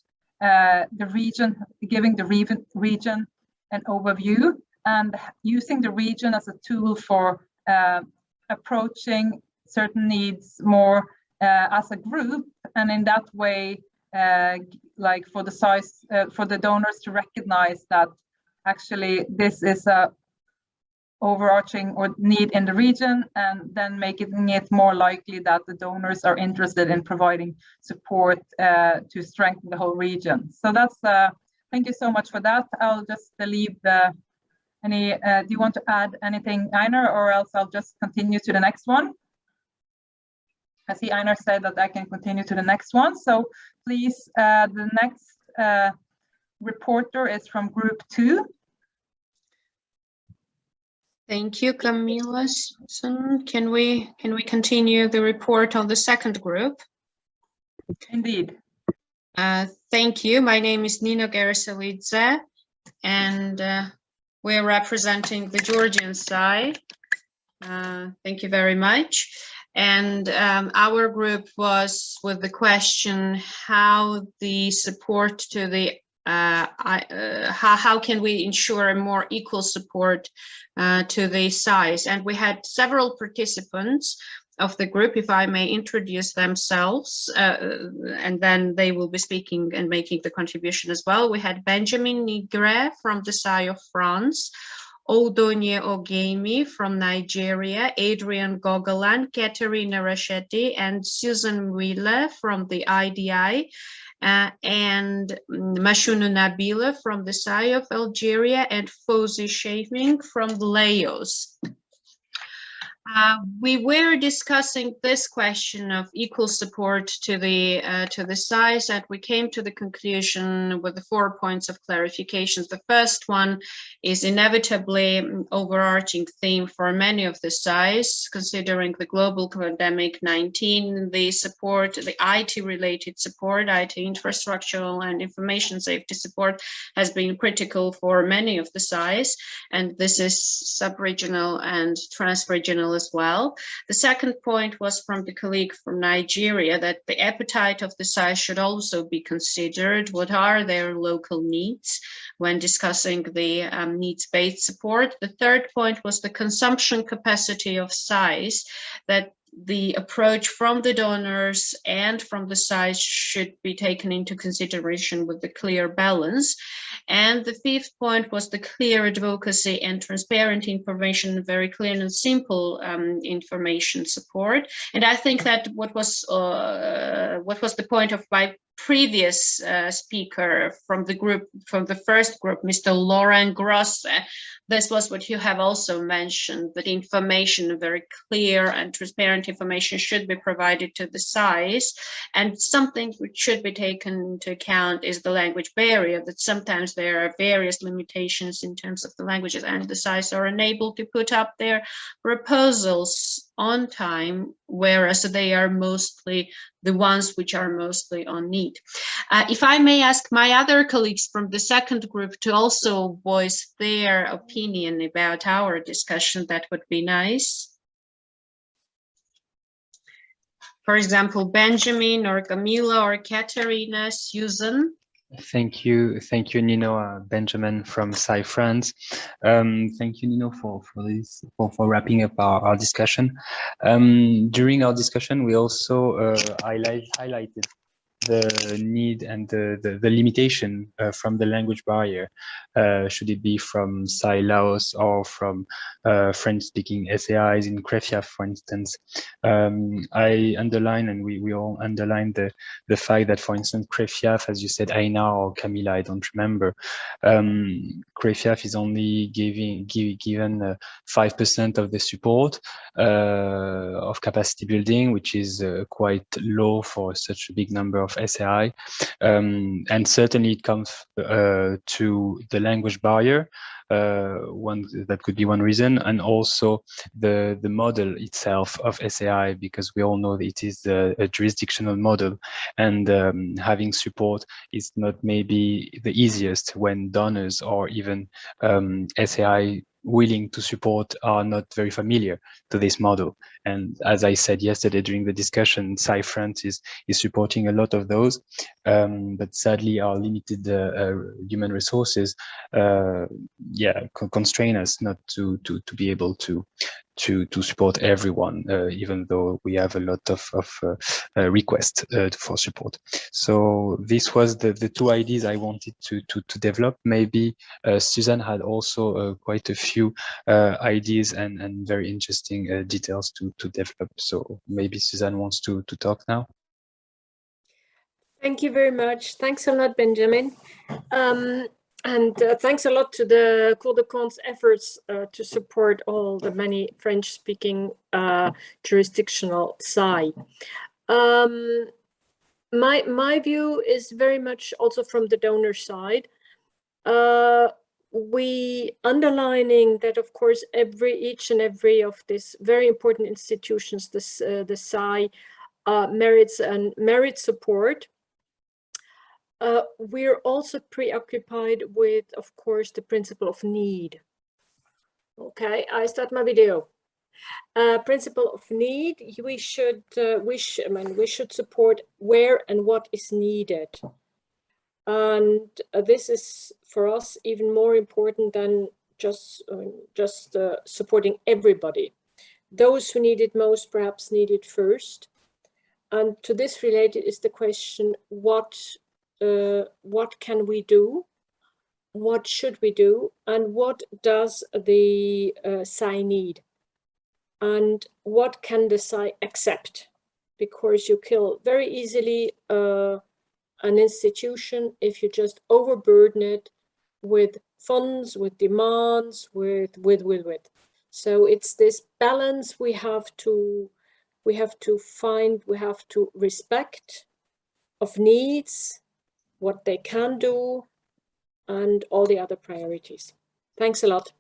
the region, giving the region an overview and using the region as a tool for approaching certain needs more as a group, and in that way, like for the SAIs, for the donors to recognize that actually this is a overarching or need in the region, and then making it more likely that the donors are interested in providing support to strengthen the whole region. So that's thank you so much for that. I'll just leave the do you want to add anything, Einar, or else I'll just continue to the next one? I see Einar said that I can continue to the next one. So please, the next reporter is from group 2. Thank you, Camilla. Can we continue the report on the second group? Indeed. Thank you. My name is Nino Gerasalidze, and we're representing the Georgian SAI. Thank you very much. And our group was with the question how the support to the how can we ensure a more equal support to the SAIs, and we had several participants of the group, if I may introduce themselves, and then they will be speaking and making the contribution as well. We had Benjamin Nigre from the SAI of France, Odonye Ogemi from Nigeria, Adrian Gogolan, Katerina Rachetti, and Susan Wheeler from the IDI, and Mashunu Nabila from the SAI of Algeria, and Fawzi Shafing from Laos. We were discussing this question of equal support to the SAIs, and we came to the conclusion with the 4 points of clarifications. The first one is inevitably overarching theme for many of the SAIs, considering the global pandemic 19, the support, the IT-related support, IT infrastructural and information safety support has been critical for many of the SAIs, and this is sub-regional and trans-regional as well. The second point was from the colleague from Nigeria, that the appetite of the SAIs should also be considered. What are their local needs when discussing the needs-based support? The third point was the consumption capacity of SAIs, that the approach from the donors and from the SAIs should be taken into consideration with the clear balance. And the fifth point was the clear advocacy and transparent information, very clear and simple information support. And I think that what was the point of my previous speaker from the group, from the first group, Mr. Laurent Grosse, this was what you have also mentioned, that information, very clear and transparent information should be provided to the SAIs. And something which should be taken into account is the language barrier, that sometimes there are various limitations in terms of the languages, and the SAIs are unable to put up their proposals on time, whereas they are mostly the ones which are mostly on need. If I may ask my other colleagues from the second group to also voice their opinion about our discussion, that would be nice. For example, Benjamin or Camila or Katerina, Susan. Thank you, Nino. Benjamin from SAI France. Thank you, Nino, for wrapping up our discussion. During our discussion, we also highlighted the need and the limitation from the language barrier. Should it be from SAI Laos or from French-speaking SAIs in Krefia, for instance? I underline, and we all underline the fact that, for instance, Krefia, as you said, Aina or Camila, I don't remember, Krefia is only given 5% of the support of capacity building, which is quite low for such a big number of SAI, and certainly it comes to the language barrier. That could be one reason, and also the model itself of SAI, because we all know that it is a jurisdictional model, and having support is not maybe the easiest when donors or even SAI willing to support are not very familiar to this model. And as I said yesterday during the discussion, SAI France is supporting a lot of those, but sadly our limited human resources constrain us not to be able to support everyone, even though we have a lot of requests for support. So this was the two ideas I wanted to develop. Maybe Suzanne had also quite a few ideas and very interesting details to develop. So maybe Suzanne wants to talk now. Thank you very much. Thanks a lot, Benjamin. And thanks a lot to the Cour des Comptes efforts to support all the many French-speaking jurisdictional SAI. My view is very much also from the donor side. We underlining that, of course, each and every of these very important institutions, the SAI, merits support. We're also preoccupied with, of course, the principle of need. Okay, I start my video. Principle of need. We should support where and what is needed, and this is for us even more important than just supporting everybody. Those who need it most perhaps need it first, and to this related is the question: what can we do? What should we do? And what does the SAI need? And what can the SAI accept? Because you kill very easily an institution if you just overburden it with funds, with demands, with. So it's this balance we have to find, we have to respect of needs, what they can do, and all the other priorities. Thanks a lot.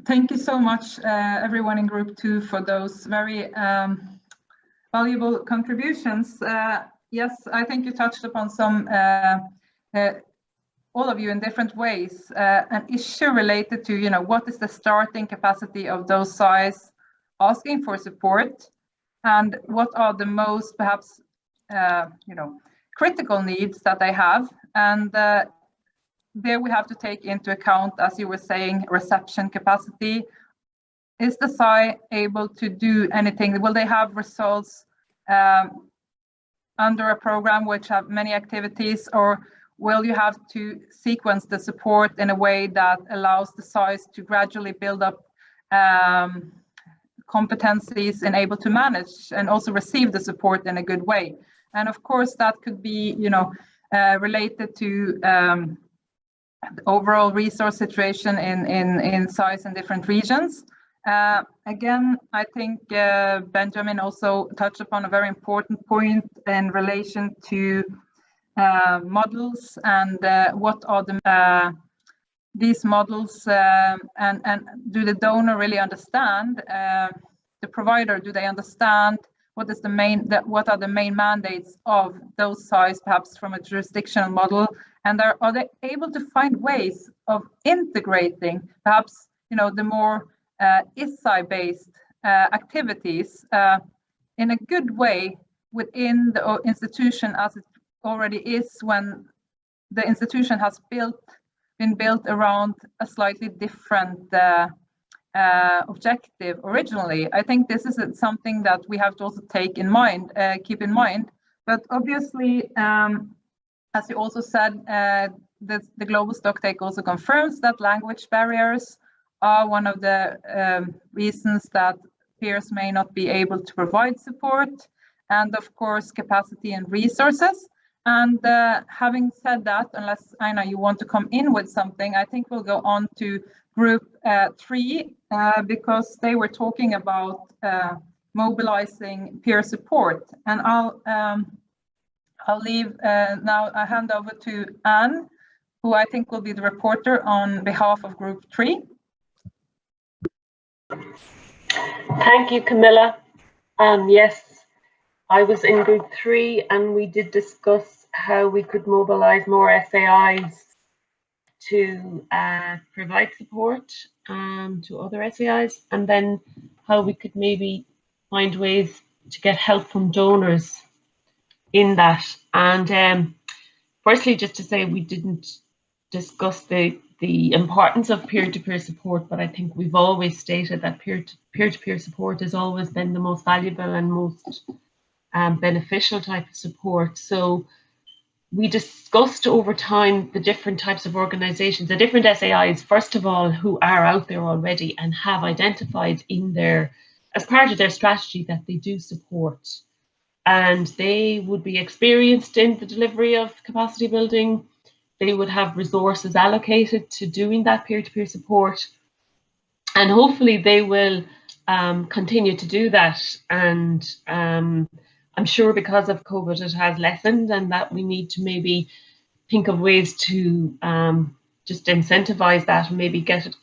Thank you so much, everyone in Group 2, for those very valuable contributions. Yes, I think you touched upon some, all of you in different ways, an issue related to, what is the starting capacity of those SAIs asking for support, and what are the most perhaps, critical needs that they have. And there we have to take into account, as you were saying, reception capacity. Is the SAI able to do anything? Will they have results under a program which have many activities, or will you have to sequence the support in a way that allows the SAIs to gradually build up competencies and able to manage and also receive the support in a good way? And of course, that could be, related to the overall resource situation in SAIs in different regions. Again, I think Benjamin also touched upon a very important point in relation to models and what are these models, and do the donor really understand, the provider, do they understand what is what are the main mandates of those SAIs, perhaps from a jurisdictional model, and are they able to find ways of integrating perhaps the more ISAI-based activities in a good way within the institution, as it already is when the institution has been built around a slightly different objective originally. I think this is something that we have to also keep in mind. But obviously, as you also said, the global stocktake also confirms that language barriers are one of the reasons that peers may not be able to provide support, and of course capacity and resources. And having said that, unless Aina, you want to come in with something, I think we'll go on to Group 3 because they were talking about mobilizing peer support. And I'll leave now. I hand over to Anne, who I think will be the reporter on behalf of Group 3. Thank you, Camilla. Yes, I was in Group 3 and we did discuss how we could mobilize more SAIs to provide support to other SAIs, and then how we could maybe find ways to get help from donors in that. And firstly, just to say, we didn't discuss the importance of peer-to-peer support, but I think we've always stated that peer-to-peer support has always been the most valuable and most beneficial type of support. So we discussed over time the different types of organizations, the different SAIs, first of all, who are out there already and have identified as part of their strategy that they do support. And they would be experienced in the delivery of capacity building. They would have resources allocated to doing that peer-to-peer support. And hopefully they will continue to do that. And I'm sure because of COVID it has lessened, and that we need to maybe think of ways to just incentivize that and maybe get it to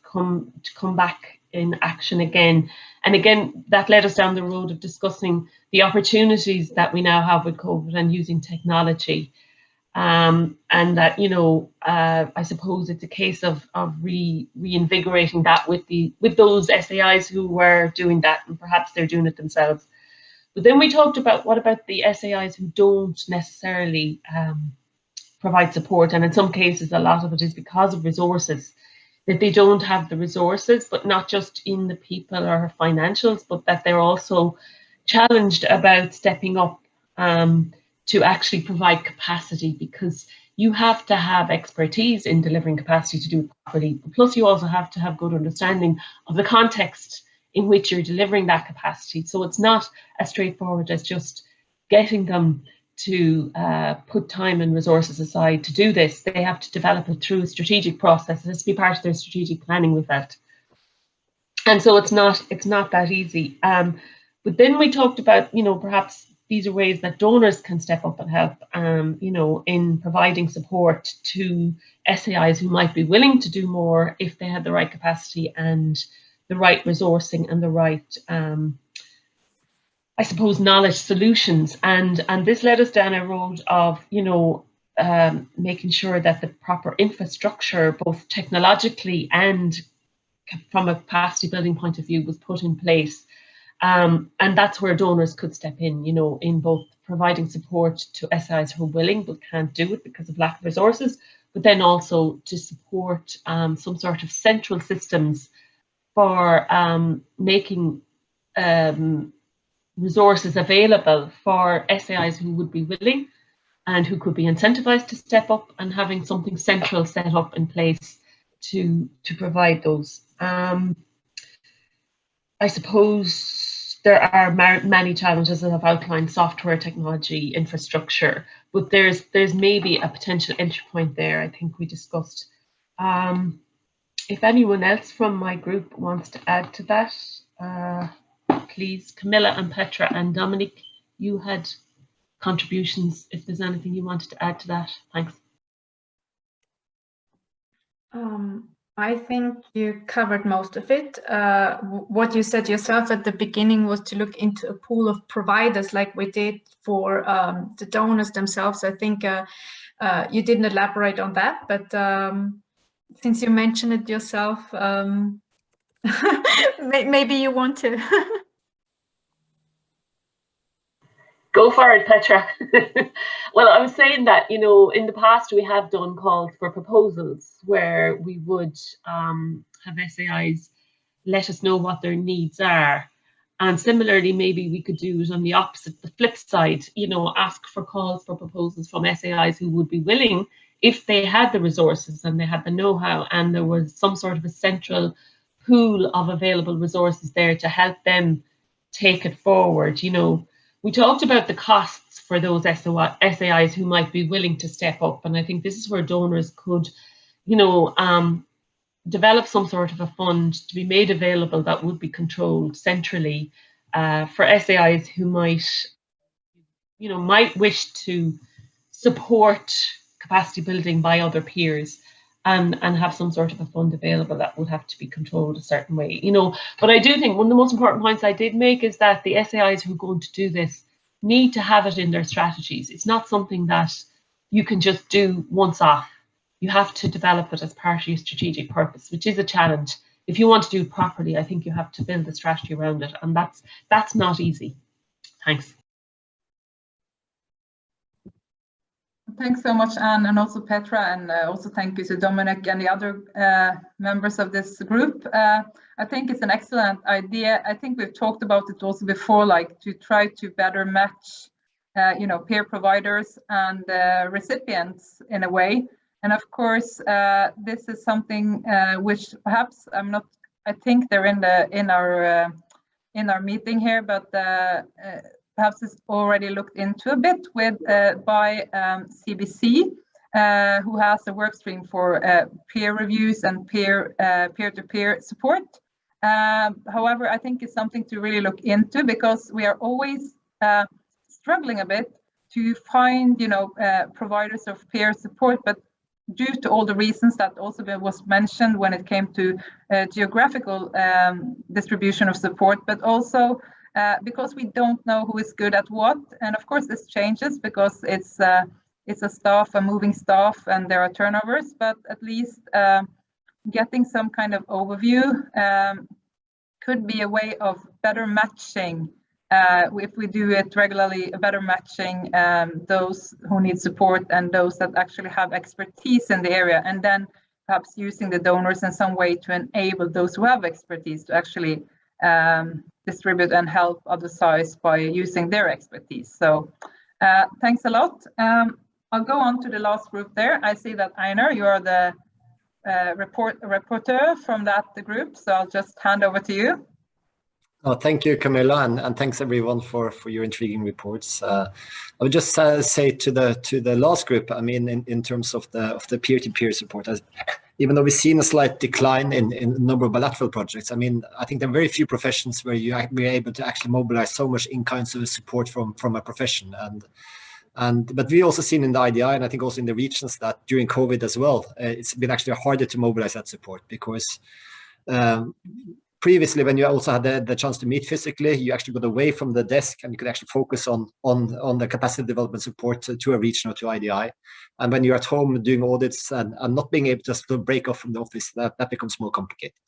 come back in action again. And again, that led us down the road of discussing the opportunities that we now have with COVID and using technology. And that, I suppose it's a case of reinvigorating that with those SAIs who were doing that, and perhaps they're doing it themselves. But then we talked about what about the SAIs who don't necessarily provide support, and in some cases a lot of it is because of resources, that they don't have the resources, but not just in the people or financials, but that they're also challenged about stepping up to actually provide capacity, because you have to have expertise in delivering capacity to do it properly. Plus, you also have to have good understanding of the context in which you're delivering that capacity. So it's not as straightforward as just getting them to put time and resources aside to do this. They have to develop it through a strategic process. It has to be part of their strategic planning, we felt. And so it's not that easy. But then we talked about, perhaps these are ways that donors can step up and help, in providing support to SAIs who might be willing to do more if they had the right capacity and the right resourcing and the right, knowledge solutions. And this led us down a road of, making sure that the proper infrastructure, both technologically and from a capacity building point of view, was put in place. And that's where donors could step in, in both providing support to SIs who are willing but can't do it because of lack of resources, but then also to support some sort of central systems for making resources available for SIs who would be willing and who could be incentivized to step up, and having something central set up in place to provide those. I suppose there are many challenges that have outlined: software, technology, infrastructure, but there's maybe a potential entry point there, I think we discussed. If anyone else from my group wants to add to that, please. Camilla and Petra and Dominic, you had contributions. If there's anything you wanted to add to that, thanks. I think you covered most of it. What you said yourself at the beginning was to look into a pool of providers like we did for the donors themselves. I think you didn't elaborate on that, but since you mentioned it yourself, maybe you want to. Go for it, Petra. Well, I was saying that, in the past we have done calls for proposals where we would have SAIs let us know what their needs are. And similarly, maybe we could do it on the opposite, the flip side, ask for calls for proposals from SAIs who would be willing, if they had the resources and they had the know-how and there was some sort of a central pool of available resources there to help them take it forward. We talked about the costs for those SAIs who might be willing to step up, and I think this is where donors could, develop some sort of a fund to be made available that would be controlled centrally for SAIs who might wish to support capacity building by other peers, and have some sort of a fund available that would have to be controlled a certain way, But I do think one of the most important points I did make is that the SAIs who are going to do this need to have it in their strategies. It's not something that you can just do once off. You have to develop it as part of your strategic purpose, which is a challenge. If you want to do it properly, I think you have to build a strategy around it, and that's not easy. Thanks. Thanks so much, Anne, and also Petra, and also thank you to Dominic and the other members of this group. I think it's an excellent idea. I think we've talked about it also before, like to try to better match, peer providers and recipients in a way. And of course, this is something which perhaps I think they're in our meeting here, but perhaps it's already looked into a bit by CBC, who has a work stream for peer reviews and peer-to-peer support. However, I think it's something to really look into, because we are always struggling a bit to find, providers of peer support, but due to all the reasons that also was mentioned when it came to geographical distribution of support, but also because we don't know who is good at what. And of course this changes because it's a moving staff, and there are turnovers, but at least getting some kind of overview could be a way of better matching, if we do it regularly, better matching those who need support and those that actually have expertise in the area, and then perhaps using the donors in some way to enable those who have expertise to actually distribute and help other SAIs by using their expertise. So thanks a lot. I'll go on to the last group there. I see that Einar, you are the reporter from that group, so I'll just hand over to you. Oh, thank you, Camilla, and thanks everyone for your intriguing reports. I would just say to the last group, I mean, in terms of the peer-to-peer support, even though we've seen a slight decline in the number of bilateral projects, I mean, I think there are very few professions where we're able to actually mobilize so much in kinds of support from a profession. But we also seen in the IDI, and I think also in the regions, that during COVID as well, it's been actually harder to mobilize that support because previously, when you also had the chance to meet physically, you actually got away from the desk and you could actually focus on the capacity development support to a region or to IDI. And when you're at home doing audits and not being able just to break off from the office, that becomes more complicated.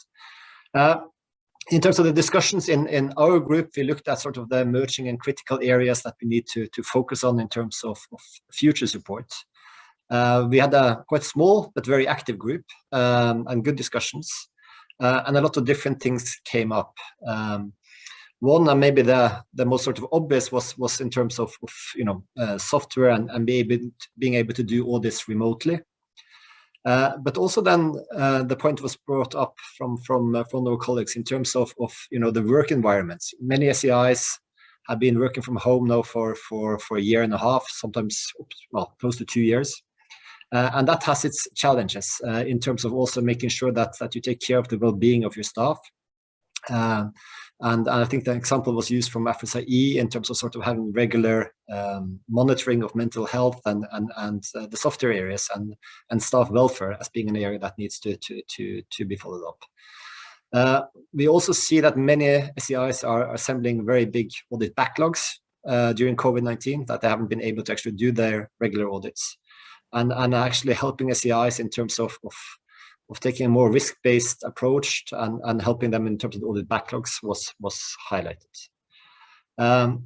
In terms of the discussions in our group, we looked at sort of the emerging and critical areas that we need to focus on in terms of future support. We had a quite small but very active group and good discussions. And a lot of different things came up. One, and maybe the most sort of obvious, was in terms of software and being able to do all this remotely. But also then the point was brought up from our colleagues in terms of the work environments. Many SAIs have been working from home now for a year and a half, sometimes close to 2 years. And that has its challenges in terms of also making sure that you take care of the well-being of your staff. And I think the example was used from FSIE in terms of sort of having regular monitoring of mental health and the software areas and staff welfare as being an area that needs to be followed up. We also see that many SAIs are assembling very big audit backlogs during COVID-19, that they haven't been able to actually do their regular audits. And actually helping SAIs in terms of taking a more risk-based approach and helping them in terms of the audit backlogs was highlighted. The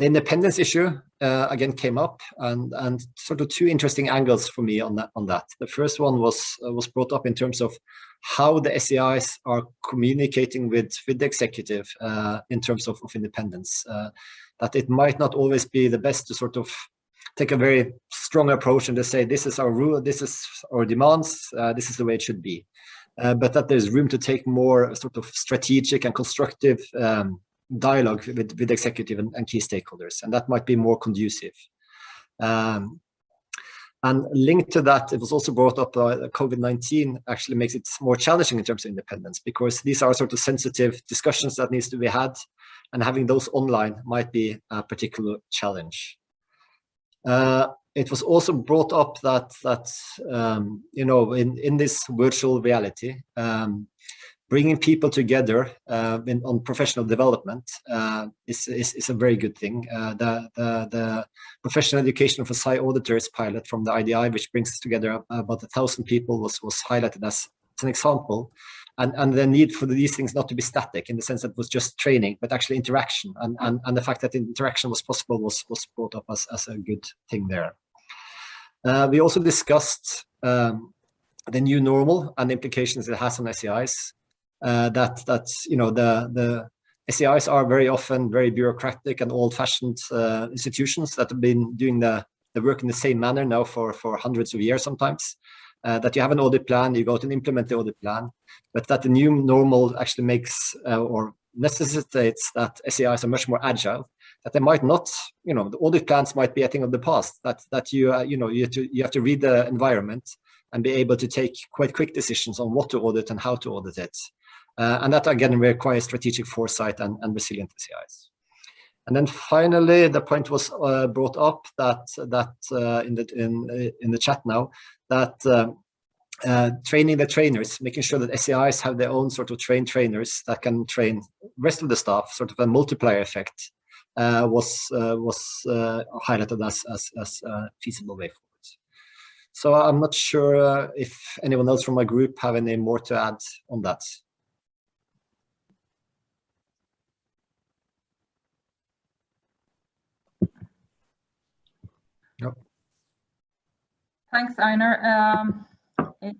independence issue again came up, and sort of two interesting angles for me on that. The first one was brought up in terms of how the SAIs are communicating with the executive in terms of independence. That it might not always be the best to sort of take a very strong approach and to say, this is our rule, this is our demands, this is the way it should be. But that there's room to take more sort of strategic and constructive dialogue with the executive and key stakeholders, and that might be more conducive. And linked to that, it was also brought up that COVID-19 actually makes it more challenging in terms of independence, because these are sort of sensitive discussions that needs to be had, and having those online might be a particular challenge. It was also brought up that in this virtual reality, bringing people together on professional development is a very good thing. The professional education of a SAI auditors pilot from the IDI, which brings together about 1,000 people, was highlighted as an example. And the need for these things not to be static, in the sense that it was just training, but actually interaction. And the fact that interaction was possible was brought up as a good thing there. We also discussed the new normal and the implications it has on SAIs. That the SAIs are very often very bureaucratic and old-fashioned institutions that have been doing the work in the same manner now for hundreds of years sometimes. That you have an audit plan, you go out and implement the audit plan, but that the new normal actually makes or necessitates that SAIs are much more agile, that they might not, the audit plans might be a thing of the past, that you have to read the environment and be able to take quite quick decisions on what to audit and how to audit it. And that again requires strategic foresight and resilient SAIs. And then finally, the point was brought up that in the chat now, that training the trainers, making sure that SAIs have their own sort of trained trainers that can train the rest of the staff, sort of a multiplier effect, was highlighted as a feasible way forward. So I'm not sure if anyone else from my group have any more to add on that. No. Thanks, Einar. It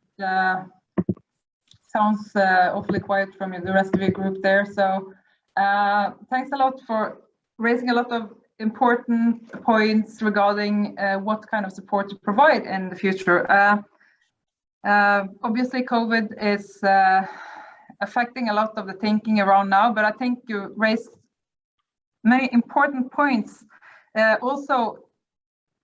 sounds awfully quiet from the rest of your group there. So thanks a lot for raising a lot of important points regarding what kind of support to provide in the future. Obviously, COVID is affecting a lot of the thinking around now, but I think you raised many important points. Also,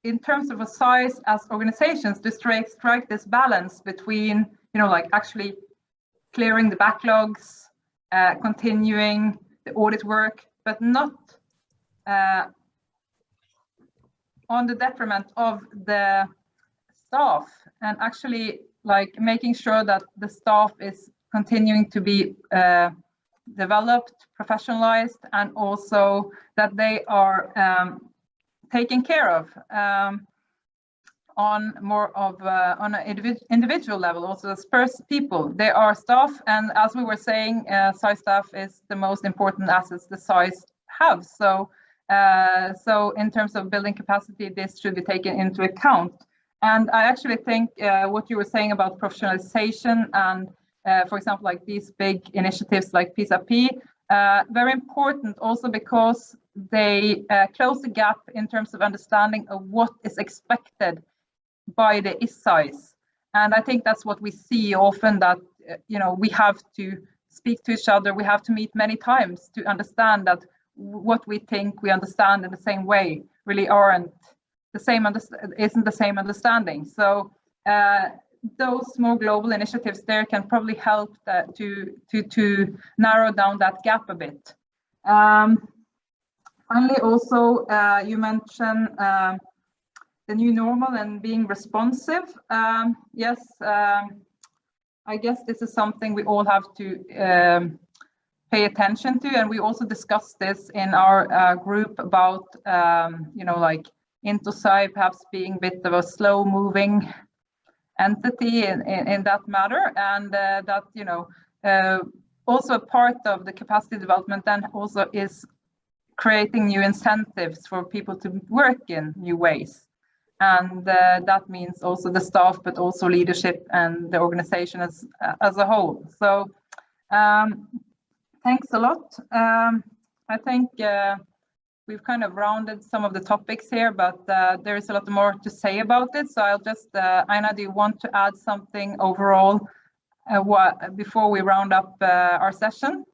in terms of a size as organizations, to strike this balance between, like actually clearing the backlogs, continuing the audit work, but not on the detriment of the staff, and actually like making sure that the staff is continuing to be developed, professionalized, and also that they are taken care of on more of on an individual level. Also as first people, they are staff, and as we were saying, SAI staff is the most important assets the SAIs have. So in terms of building capacity, this should be taken into account. And I actually think what you were saying about professionalization and for example, like these big initiatives like PISA-P, very important also because they close the gap in terms of understanding of what is expected by the SAIs. And I think that's what we see often, that we have to speak to each other, we have to meet many times to understand that what we think we understand in the same way really aren't the same, isn't the same understanding. So those more global initiatives there can probably help to narrow down that gap a bit. Finally, also you mentioned the new normal and being responsive. Yes, I guess this is something we all have to pay attention to, and we also discussed this in our group about like INTOSAI perhaps being a bit of a slow-moving entity in that matter, and that also a part of the capacity development then also is creating new incentives for people to work in new ways, and that means also the staff, but also leadership and the organization as a whole. So thanks a lot. I think we've kind of rounded some of the topics here, but there is a lot more to say about it. So I'll just, Aina, do you want to add something overall before we round up our session?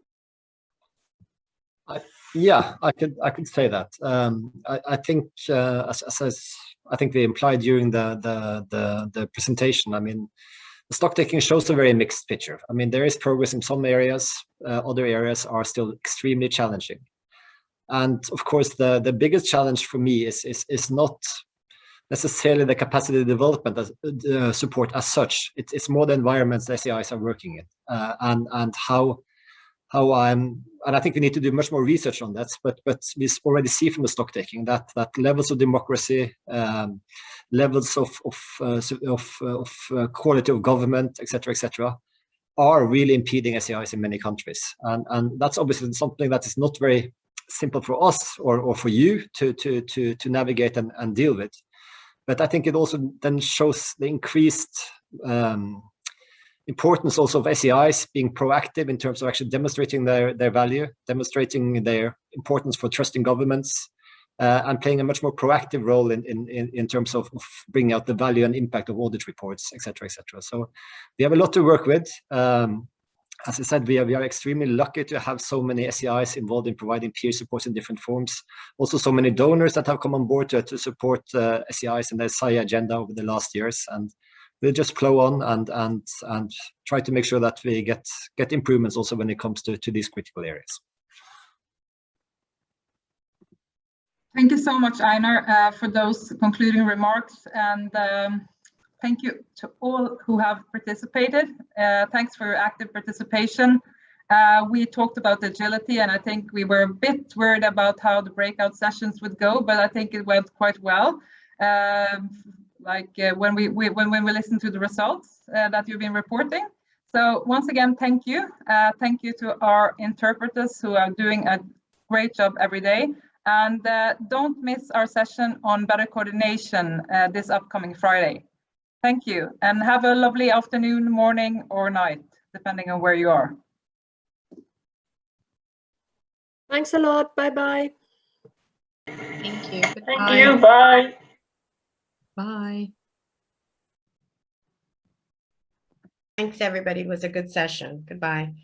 Yeah, I could say that. I think, as I think we implied during the presentation, I mean, the stock taking shows a very mixed picture. I mean, there is progress in some areas, other areas are still extremely challenging. And of course, the biggest challenge for me is not necessarily the capacity development as, support as such. It's more the environments the SAIs are working in, and how and I think we need to do much more research on that. But we already see from the stock taking that levels of democracy, levels of quality of government, etc., are really impeding SAIs in many countries, and that's obviously something that is not very simple for us or for you to navigate and deal with. But I think it also then shows the increased importance also of SAIs being proactive in terms of actually demonstrating their value, demonstrating their importance for trusting governments, and playing a much more proactive role in terms of bringing out the value and impact of audit reports, etc. So we have a lot to work with. As I said, we are extremely lucky to have so many SAIs involved in providing peer support in different forms. Also, so many donors that have come on board to support SAIs and their SAI agenda over the last years. And we'll just plow on and try to make sure that we get improvements also when it comes to these critical areas. Thank you so much, Einar, for those concluding remarks, and thank you to all who have participated. Thanks for your active participation. We talked about agility, and I think we were a bit worried about how the breakout sessions would go, but I think it went quite well. When we listen to the results that you've been reporting. So once again, thank you. Thank you to our interpreters who are doing a great job every day. And don't miss our session on better coordination this upcoming Friday. Thank you, and have a lovely afternoon, morning, or night, depending on where you are. Thanks a lot. Bye-bye. Thank you. Thank you. Bye. Bye. Thanks, everybody. It was a good session. Goodbye.